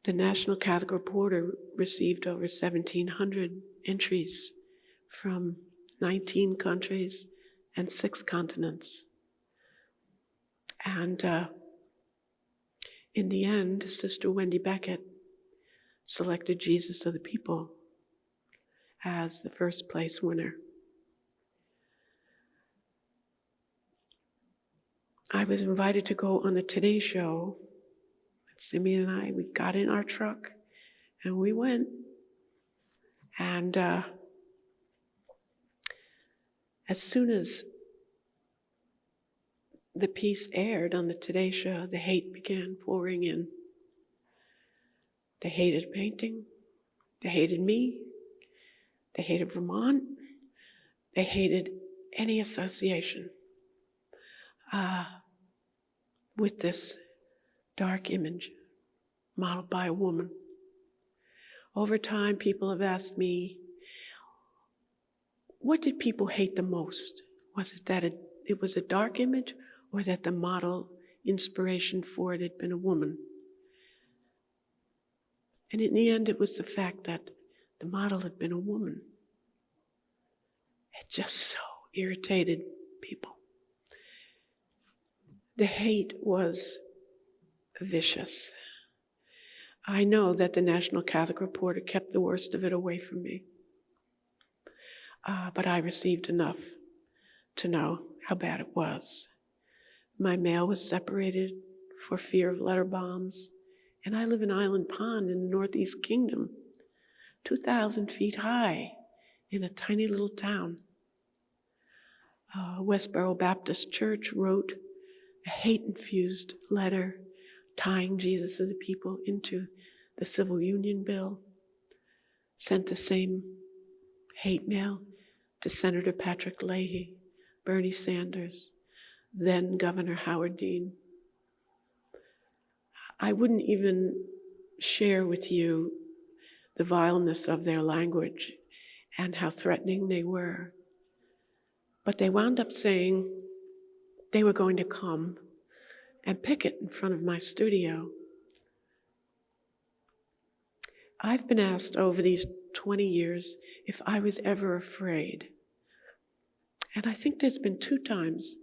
The National Catholic Reporter received over 1,700 entries from 19 countries and 6 continents. And in the end, Sister Wendy Beckett selected Jesus of the People as the first place winner. I was invited to go on the Today Show. Simeon and I, we got in our truck and we went. And as soon as the piece aired on the Today Show, the hate began pouring in. They hated painting. They hated me. They hated Vermont. They hated any association with this dark image modeled by a woman. Over time, people have asked me, what did people hate the most? Was it that it was a dark image, or that the model inspiration for it had been a woman? And in the end, it was the fact that the model had been a woman. It just so irritated people. The hate was vicious. I know that the National Catholic Reporter kept the worst of it away from me. But I received enough to know how bad it was. My mail was separated for fear of letter bombs, and I live in Island Pond in the Northeast Kingdom, 2,000 feet high in a tiny little town. Westboro Baptist Church wrote a hate-infused letter tying Jesus of the People into the Civil Union Bill, sent the same hate mail to Senator Patrick Leahy, Bernie Sanders, then Governor Howard Dean. I wouldn't even share with you the vileness of their language and how threatening they were. But they wound up saying they were going to come and picket in front of my studio. I've been asked over these 20 years if I was ever afraid. And I think there's been 2 times.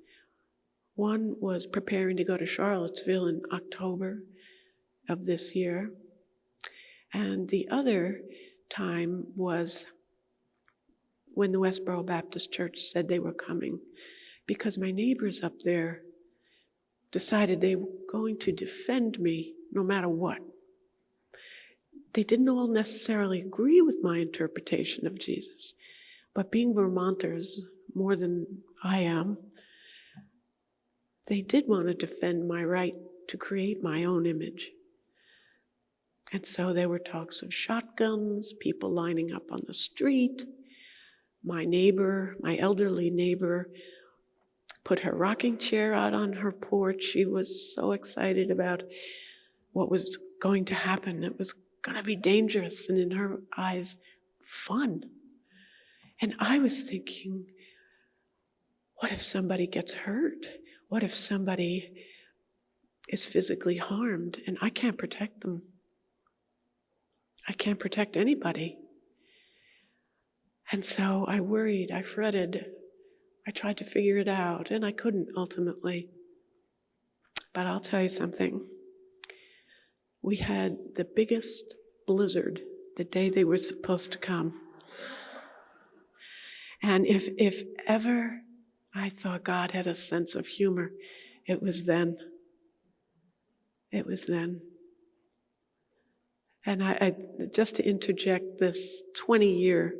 One was preparing to go to Charlottesville in October of this year. And the other time was when the Westboro Baptist Church said they were coming, because my neighbors up there decided they were going to defend me no matter what. They didn't all necessarily agree with my interpretation of Jesus, but being Vermonters more than I am, they did want to defend my right to create my own image. And so there were talks of shotguns, people lining up on the street. My neighbor, my elderly neighbor, put her rocking chair out on her porch. She was so excited about what was going to happen. It was going to be dangerous, and in her eyes, fun. And I was thinking, what if somebody gets hurt? What if somebody is physically harmed and I can't protect them? I can't protect anybody. And so I worried, I fretted, I tried to figure it out, and I couldn't ultimately. But I'll tell you something. We had the biggest blizzard the day they were supposed to come. And if ever I thought God had a sense of humor, it was then. It was then. And I just to interject this 20-year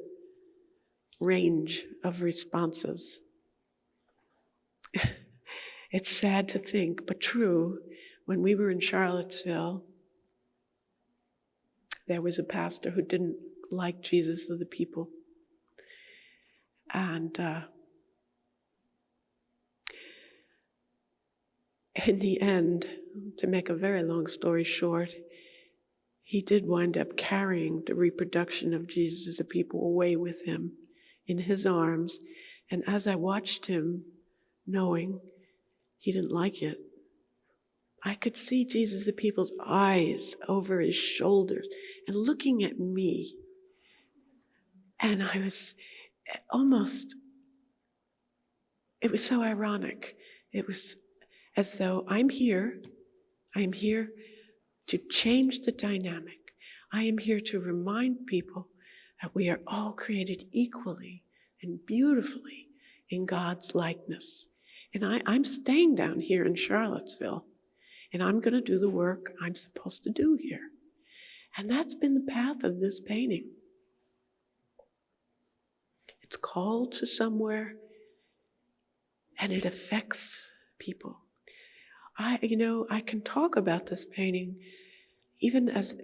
range of responses. It's sad to think, but true. When we were in Charlottesville, there was a pastor who didn't like Jesus of the People. And in the end, to make a very long story short, he did wind up carrying the reproduction of Jesus, the people, away with him in his arms. And as I watched him, knowing he didn't like it, I could see Jesus, the people's eyes over his shoulders and looking at me. And I was almost, it was so ironic. It was as though I'm here to change the dynamic. I am here to remind people that we are all created equally and beautifully in God's likeness. And I'm staying down here in Charlottesville, and I'm going to do the work I'm supposed to do here. And that's been the path of this painting. It's called to somewhere, and it affects people. I can talk about this painting even as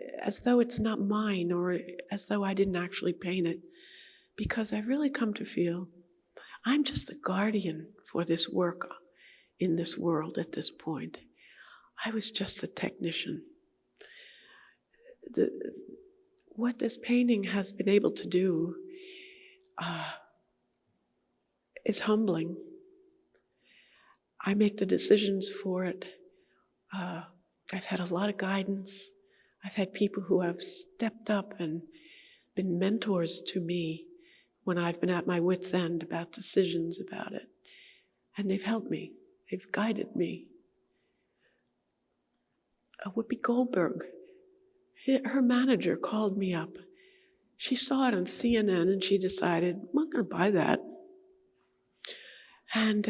though it's not mine, or as though I didn't actually paint it, because I've really come to feel I'm just a guardian for this work in this world at this point. I was just a technician. What this painting has been able to do is humbling. I make the decisions for it. I've had a lot of guidance. I've had people who have stepped up and been mentors to me when I've been at my wit's end about decisions about it. And they've helped me. They've guided me. Whoopi Goldberg, her manager called me up. She saw it on CNN and she decided, I'm not going to buy that. And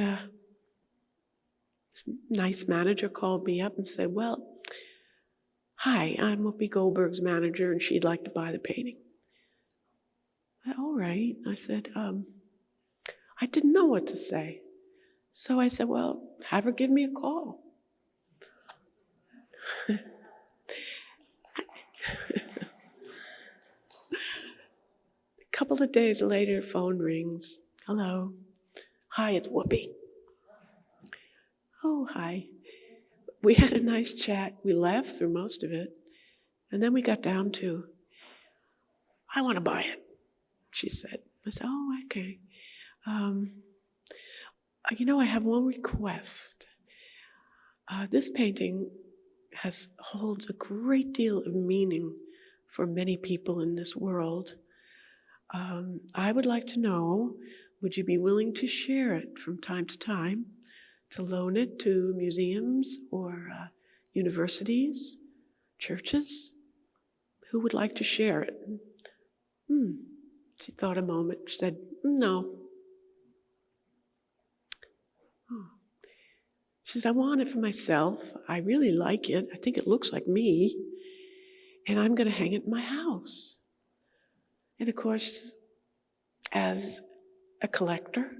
this nice manager called me up and said, well, hi, I'm Whoopi Goldberg's manager and she'd like to buy the painting. All right, I said, I didn't know what to say. So I said, well, have her give me a call. A couple of days later, phone rings. Hello. Hi, it's Whoopi. Oh, hi. We had a nice chat. We laughed through most of it. And then we got down to, I want to buy it, she said. I said, oh, okay. I have one request. This painting holds a great deal of meaning for many people in this world. I would like to know, would you be willing to share it from time to time, to loan it to museums or universities, churches? Who would like to share it? She thought a moment. She said, no. Oh. She said, I want it for myself. I really like it. I think it looks like me. And I'm going to hang it in my house. And of course, as a collector,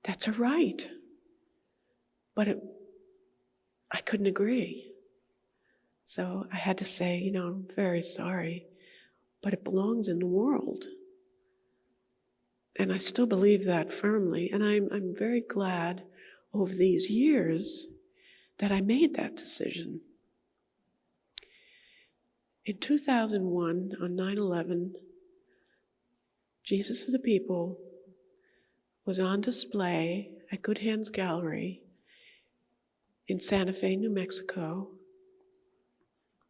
that's a right. But I couldn't agree. So I had to say, I'm very sorry, but it belongs in the world. And I still believe that firmly. And I'm very glad over these years that I made that decision. In 2001, on 9/11, Jesus of the People was on display at Good Hands Gallery in Santa Fe, New Mexico,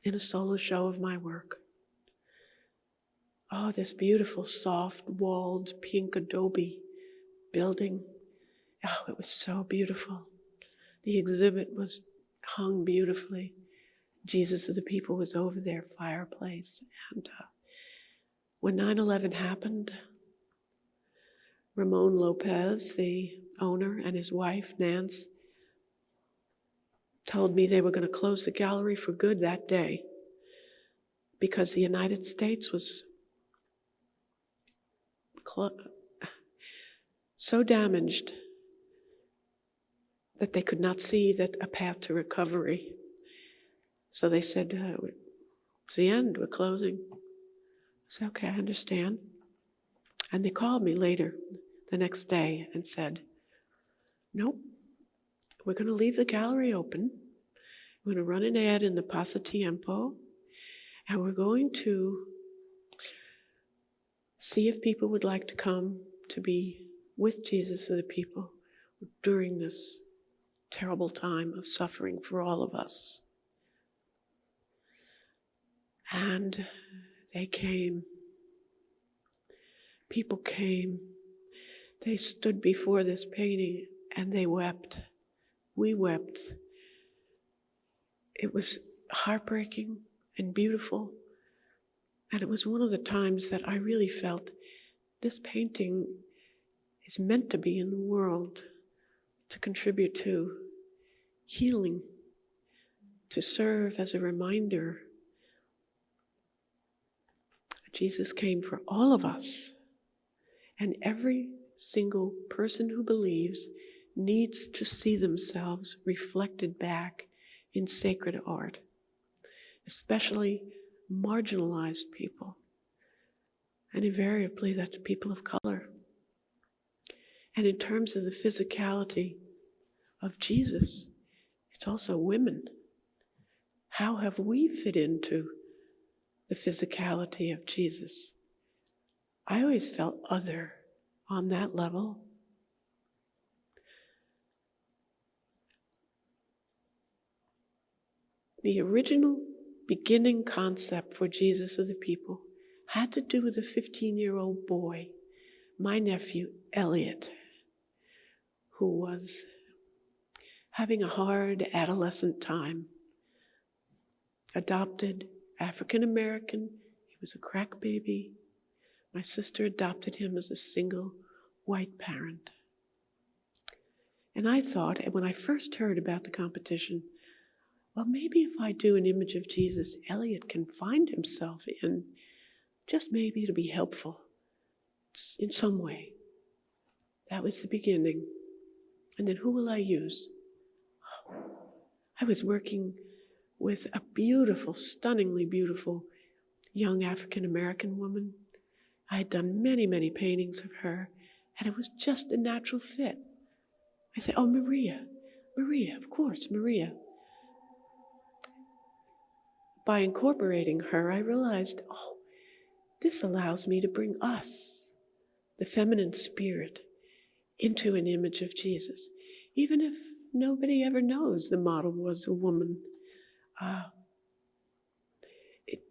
in a solo show of my work. Oh, this beautiful, soft-walled, pink adobe building. Oh, it was so beautiful. The exhibit was hung beautifully. Jesus of the People was over their fireplace. And when 9/11 happened, Ramon Lopez, the owner, and his wife, Nance, told me they were going to close the gallery for good that day because the United States was so damaged that they could not see a path to recovery. So they said, it's the end, we're closing. I said, okay, I understand. And they called me later, the next day, and said, nope, we're going to leave the gallery open. We're going to run an ad in the Pasatiempo, And we're going to see if people would like to come to be with Jesus and the people during this terrible time of suffering for all of us. And they came. People came. They stood before this painting and they wept. We wept. It was heartbreaking and beautiful. And it was one of the times that I really felt this painting is meant to be in the world, to contribute to healing, to serve as a reminder. Jesus came for all of us, and every single person who believes needs to see themselves reflected back in sacred art, especially marginalized people. And invariably, that's people of color. And in terms of the physicality of Jesus, it's also women. How have we fit into the physicality of Jesus? I always felt other on that level. The original beginning concept for Jesus of the people had to do with a 15-year-old boy, my nephew, Elliot, who was having a hard adolescent time. Adopted, African American, he was a crack baby. My sister adopted him as a single white parent. And I thought, when I first heard about the competition, well, maybe if I do an image of Jesus, Elliot can find himself in, just maybe it'll be helpful in some way. That was the beginning. And then who will I use? I was working with a beautiful, stunningly beautiful young African-American woman. I had done many, many paintings of her, and it was just a natural fit. I said, oh, Maria, of course, Maria. By incorporating her, I realized, oh, this allows me to bring us, the feminine spirit, into an image of Jesus, even if nobody ever knows the model was a woman.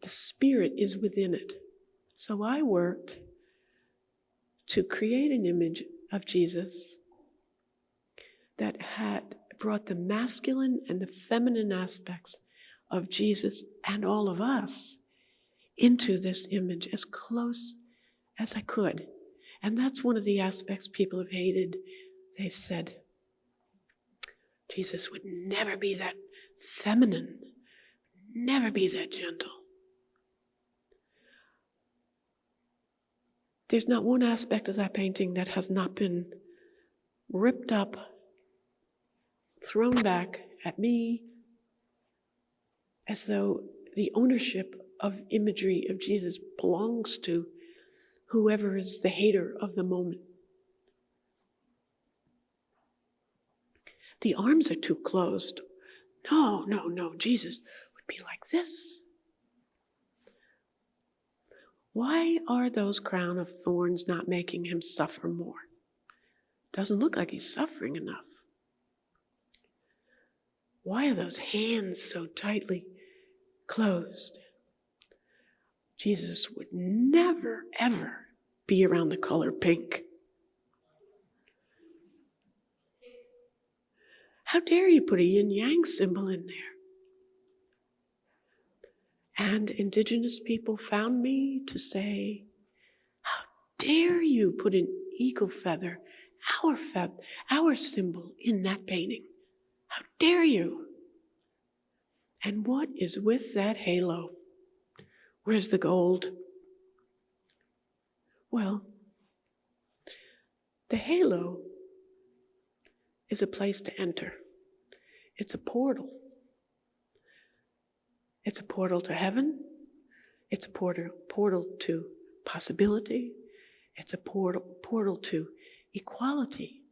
The spirit is within it. So I worked to create an image of Jesus that had brought the masculine and the feminine aspects of Jesus and all of us into this image as close as I could. And that's one of the aspects people have hated. They've said, Jesus would never be that feminine, never be that gentle. There's not one aspect of that painting that has not been ripped up, thrown back at me, as though the ownership of imagery of Jesus belongs to whoever is the hater of the moment. The arms are too closed. No, Jesus would be like this. Why are those crown of thorns not making him suffer more? Doesn't look like he's suffering enough. Why are those hands so tightly closed? Jesus would never, ever be around the color pink. How dare you put a yin-yang symbol in there? And indigenous people found me to say, how dare you put an eagle feather, our symbol, in that painting? How dare you? And what is with that halo? Where's the gold? Well, the halo is a place to enter. It's a portal. It's a portal to heaven. It's a portal to possibility. It's a portal to equality.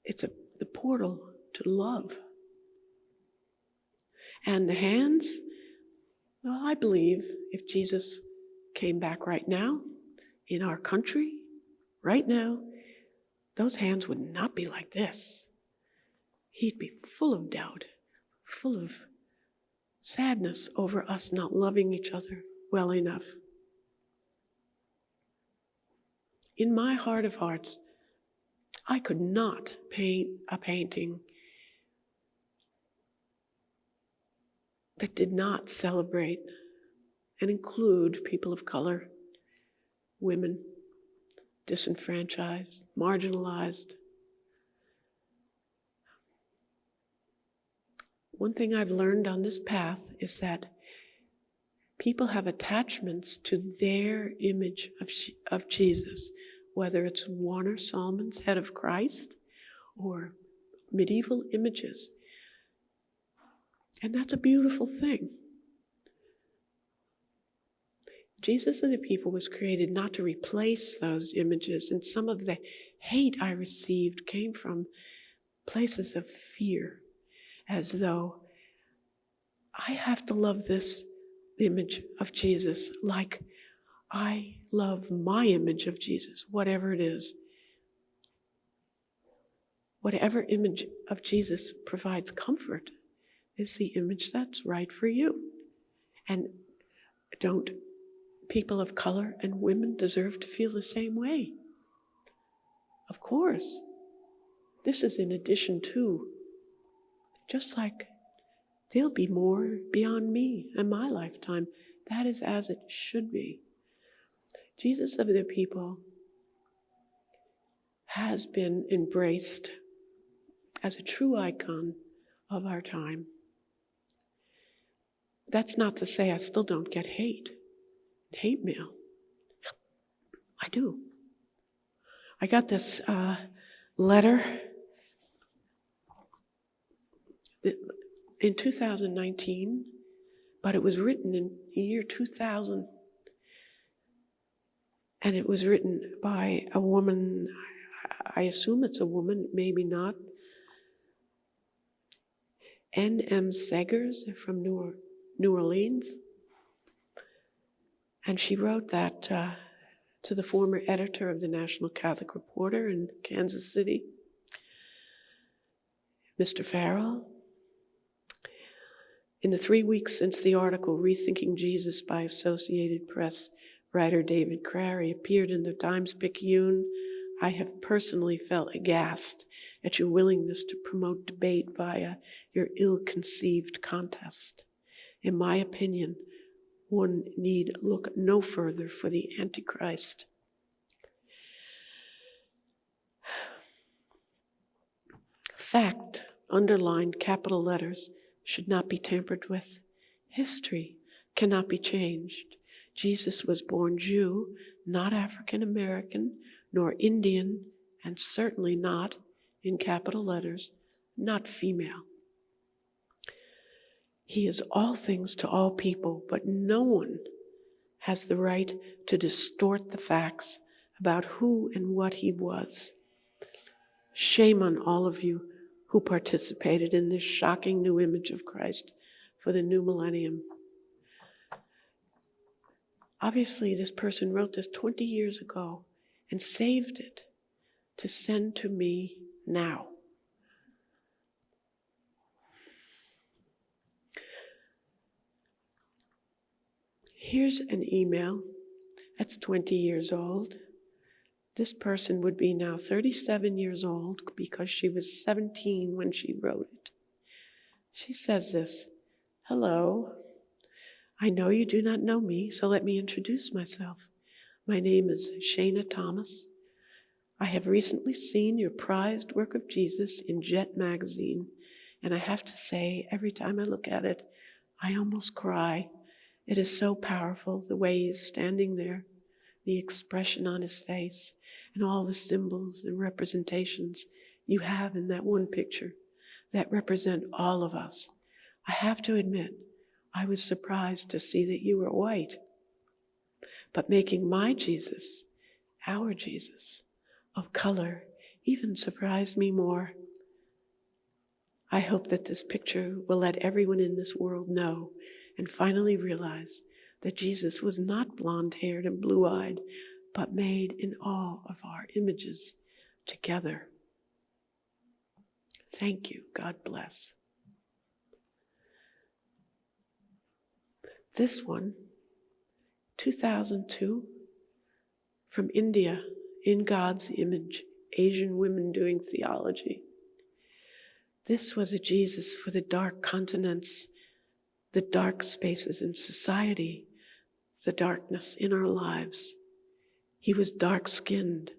It's the portal to love. And the hands, Well, I believe if Jesus came back right now, in our country, right now, those hands would not be like this. He'd be full of doubt, full of sadness over us not loving each other well enough. In my heart of hearts, I could not paint a painting that did not celebrate and include people of color, women, disenfranchised, marginalized. One thing I've learned on this path is that people have attachments to their image of Jesus, whether it's Warner Sallman's head of Christ or medieval images. And that's a beautiful thing. Jesus of the People was created not to replace those images, and some of the hate I received came from places of fear, as though I have to love this image of Jesus like I love my image of Jesus, whatever it is. Whatever image of Jesus provides comfort is the image that's right for you. And don't people of color and women deserve to feel the same way? Of course. This is in addition to, just like there'll be more beyond me and my lifetime. That is as it should be. Jesus of the People has been embraced as a true icon of our time. That's not to say I still don't get hate mail. I do. I got this letter in 2019, but it was written in the year 2000. And it was written by a woman, I assume it's a woman, maybe not. N.M. Segers from New Orleans. And she wrote that to the former editor of the National Catholic Reporter in Kansas City, Mr. Farrell. In the 3 weeks since the article, Rethinking Jesus by Associated Press writer David Crary appeared in the Times-Picayune, I have personally felt aghast at your willingness to promote debate via your ill-conceived contest. In my opinion, one need look no further for the Antichrist. Fact, underlined capital letters, should not be tampered with. History cannot be changed. Jesus was born Jew, not African American, nor Indian, and certainly not, in capital letters, not female. He is all things to all people, but no one has the right to distort the facts about who and what he was. Shame on all of you who participated in this shocking new image of Christ for the new millennium. Obviously, this person wrote this 20 years ago and saved it to send to me now. Here's an email that's 20 years old. This person would be now 37 years old because she was 17 when she wrote it. She says this, "Hello, I know you do not know me, so let me introduce myself. My name is Shana Thomas. I have recently seen your prized work of Jesus in Jet magazine, and I have to say, every time I look at it, I almost cry. It is so powerful, the way he's standing there, the expression on his face, and all the symbols and representations you have in that one picture that represent all of us. I have to admit, I was surprised to see that you were white, but making my Jesus, our Jesus, of color even surprised me more. I hope that this picture will let everyone in this world know and finally realize that Jesus was not blonde-haired and blue-eyed, but made in all of our images together. Thank you. God bless. This one, 2002, from India, In God's Image, Asian Women Doing Theology. This was a Jesus for the dark continents, the dark spaces in society, the darkness in our lives. He was dark-skinned,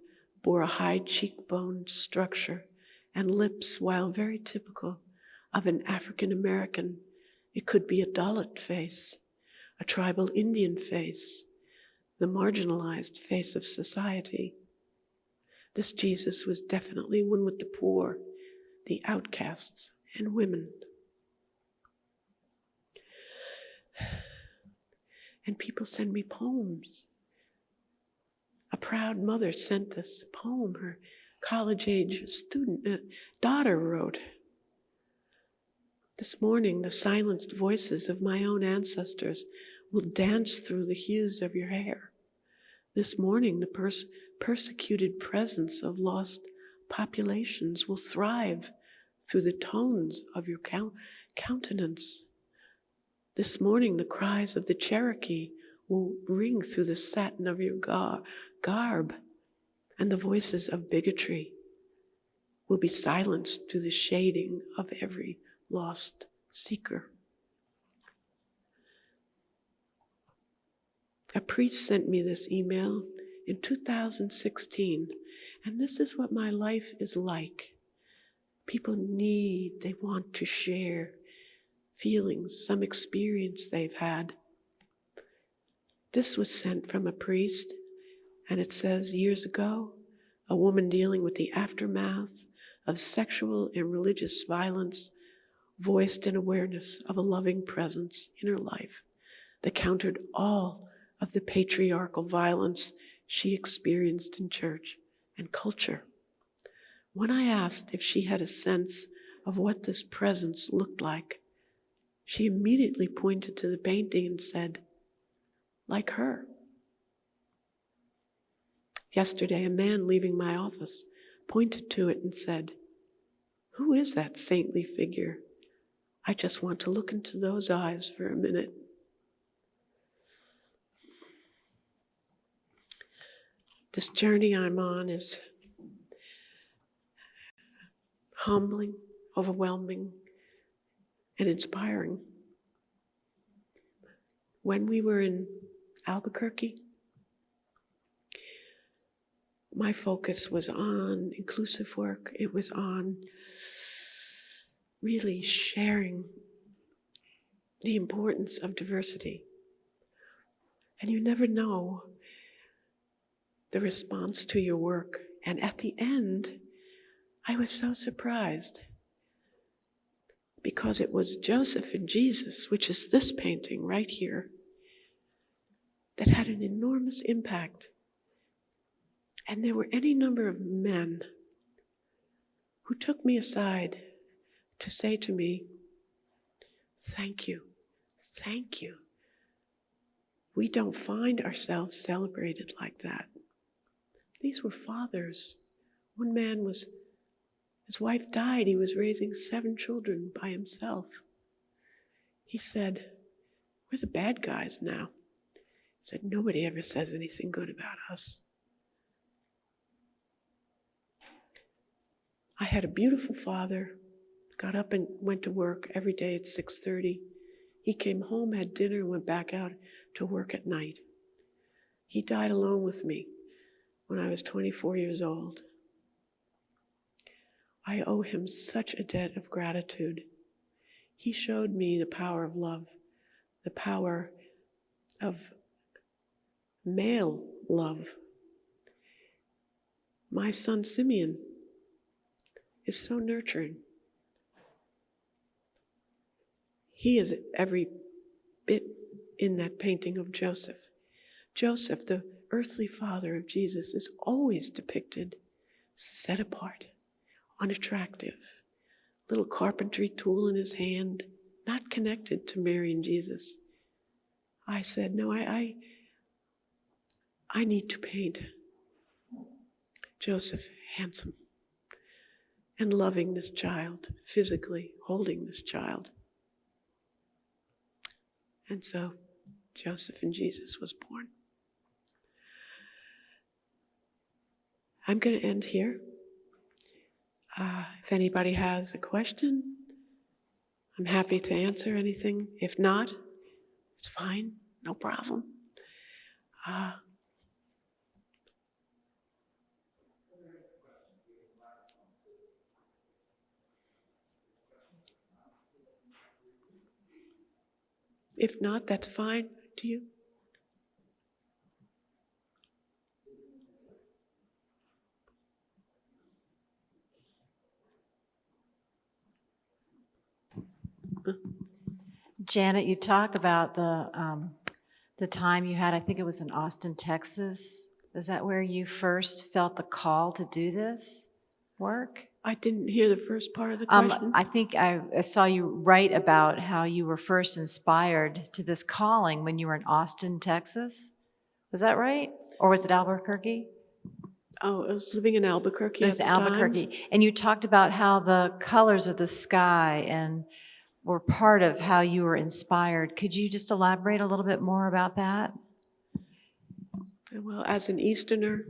bore a high cheekbone structure and lips, while very typical of an African American. It could be a Dalit face, a tribal Indian face, the marginalized face of society. This Jesus was definitely one with the poor, the outcasts, and women. And people send me poems. A proud mother sent this poem her college-age daughter wrote. This morning, the silenced voices of my own ancestors will dance through the hues of your hair. This morning, the persecuted presence of lost populations will thrive through the tones of your countenance. This morning, the cries of the Cherokee will ring through the satin of your garb, and the voices of bigotry will be silenced through the shading of every lost seeker. A priest sent me this email in 2016, and this is what my life is like. People they want to share feelings, some experience they've had. This was sent from a priest, and it says, years ago, a woman dealing with the aftermath of sexual and religious violence voiced an awareness of a loving presence in her life that countered all of the patriarchal violence she experienced in church and culture. When I asked if she had a sense of what this presence looked like, she immediately pointed to the painting and said, like her. Yesterday, a man leaving my office pointed to it and said, "Who is that saintly figure? I just want to look into those eyes for a minute." This journey I'm on is humbling, overwhelming, and inspiring. When we were in Albuquerque, my focus was on inclusive work. It was on really sharing the importance of diversity. And you never know the response to your work. And at the end, I was so surprised because it was Joseph and Jesus, which is this painting right here, that had an enormous impact. And there were any number of men who took me aside to say to me, "Thank you, thank you. We don't find ourselves celebrated like that." These were fathers. One man his wife died. He was raising 7 children by himself. He said, "We're the bad guys now." He said, "Nobody ever says anything good about us." I had a beautiful father, got up and went to work every day at 6:30. He came home, had dinner, and went back out to work at night. He died alone with me when I was 24 years old. I owe him such a debt of gratitude. He showed me the power of love, the power of male love. My son Simeon is so nurturing. He is every bit in that painting of Joseph. Joseph, the earthly father of Jesus, is always depicted set apart, unattractive, little carpentry tool in his hand, not connected to Mary and Jesus. I said, no, I need to paint Joseph handsome and loving this child, physically holding this child. And so Joseph and Jesus was born. I'm going to end here. If anybody has a question, I'm happy to answer anything. If not, it's fine, no problem. If not, that's fine. Do you? Janet, you talk about the time you had, I think it was in Austin, Texas. Is that where you first felt the call to do this work? I didn't hear the first part of the question. I think I saw you write about how you were first inspired to this calling when you were in Austin, Texas. Was that right? Or was it Albuquerque? Oh, I was living in Albuquerque It at was the Albuquerque. time. And you talked about how the colors of the sky and were part of how you were inspired. Could you just elaborate a little bit more about that? Well, as an Easterner,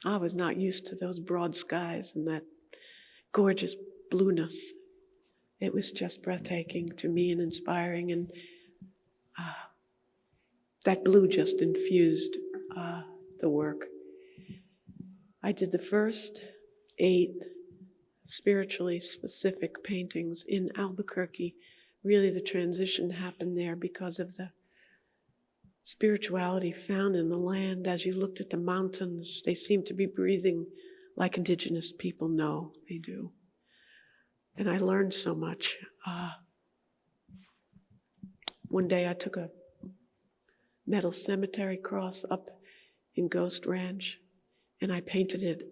I was not used to those broad skies and that gorgeous blueness. It was just breathtaking to me and inspiring, and that blue just infused the work. I did the first 8 spiritually specific paintings in Albuquerque. Really, the transition happened there because of the spirituality found in the land. As you looked at the mountains, they seemed to be breathing like indigenous people know they do. And I learned so much. One day I took a metal cemetery cross up in Ghost Ranch, and I painted it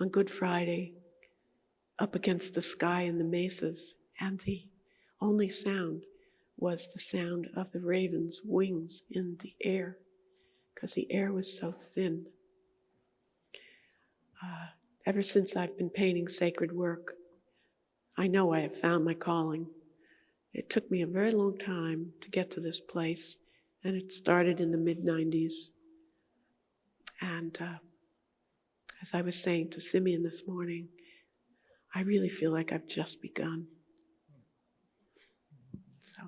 on Good Friday up against the sky in the mesas, and the only sound was the sound of the raven's wings in the air, because the air was so thin. Ever since I've been painting sacred work, I know I have found my calling. It took me a very long time to get to this place, and it started in the mid-90s. And as I was saying to Simeon this morning, I really feel like I've just begun. So.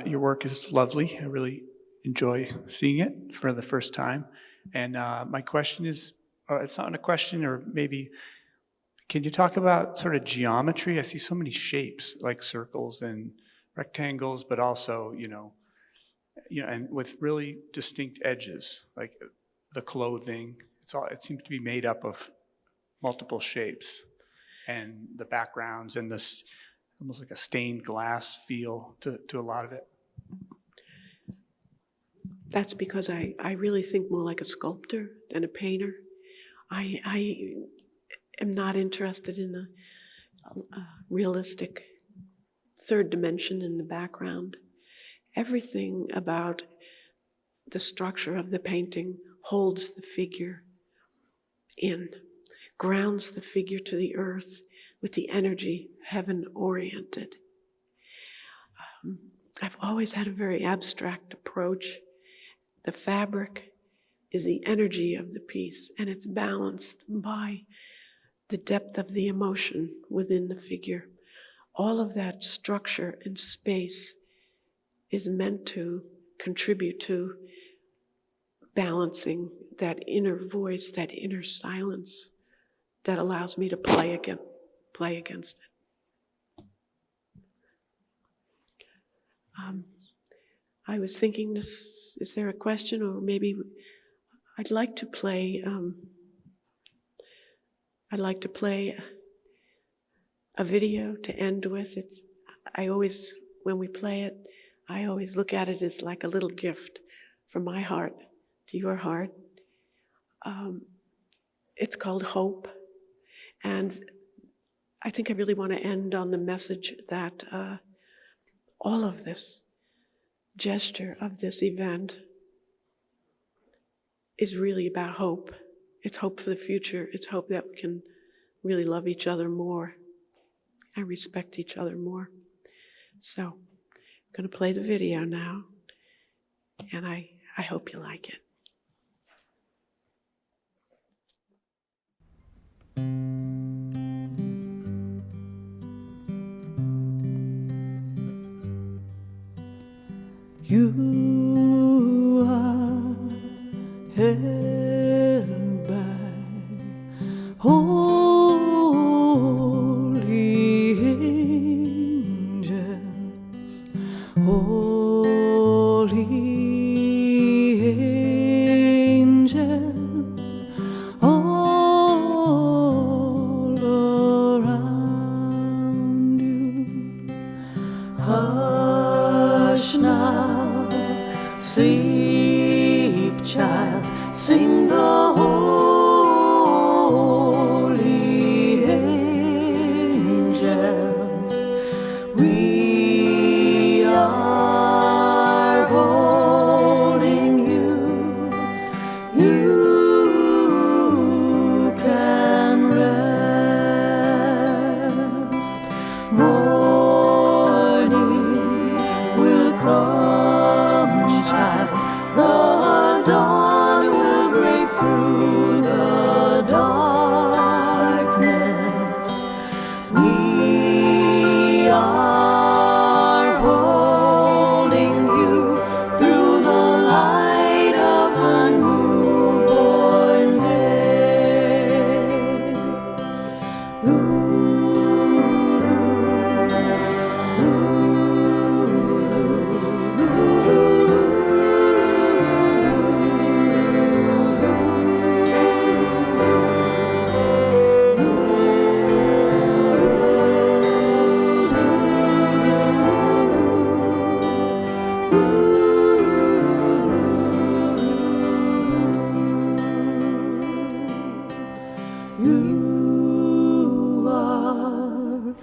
Your work is lovely. I really enjoy seeing it for the first time. And my question is, or it's not a question, or maybe, can you talk about sort of geometry? I see so many shapes, like circles and rectangles, but also, and with really distinct edges, like the clothing. It seems to be made up of multiple shapes, and the backgrounds and this almost like a stained glass feel to a lot of it. That's because I really think more like a sculptor than a painter. I am not interested in a realistic third dimension in the background. Everything about the structure of the painting holds the figure in, grounds the figure to the earth with the energy heaven-oriented. I've always had a very abstract approach. The fabric is the energy of the piece, and it's balanced by the depth of the emotion within the figure. All of that structure and space is meant to contribute to balancing that inner voice, that inner silence that allows me to play against it. I was thinking, is there a question, or maybe I'd like to play a video to end with. When we play it, I always look at it as like a little gift from my heart to your heart. It's called Hope. And I think I really want to end on the message that all of this gesture of this event is really about hope. It's hope for the future. It's hope that we can really love each other more and respect each other more. So I'm going to play the video now, and I hope you like it. You are held by holy angels, holy angels, all around you. Hush now, sleep, child, sing the holy angels. We are holding you. You can rest. Morning will come, child. The dawn will break through the darkness. We are holding you through the light of the newborn day. You are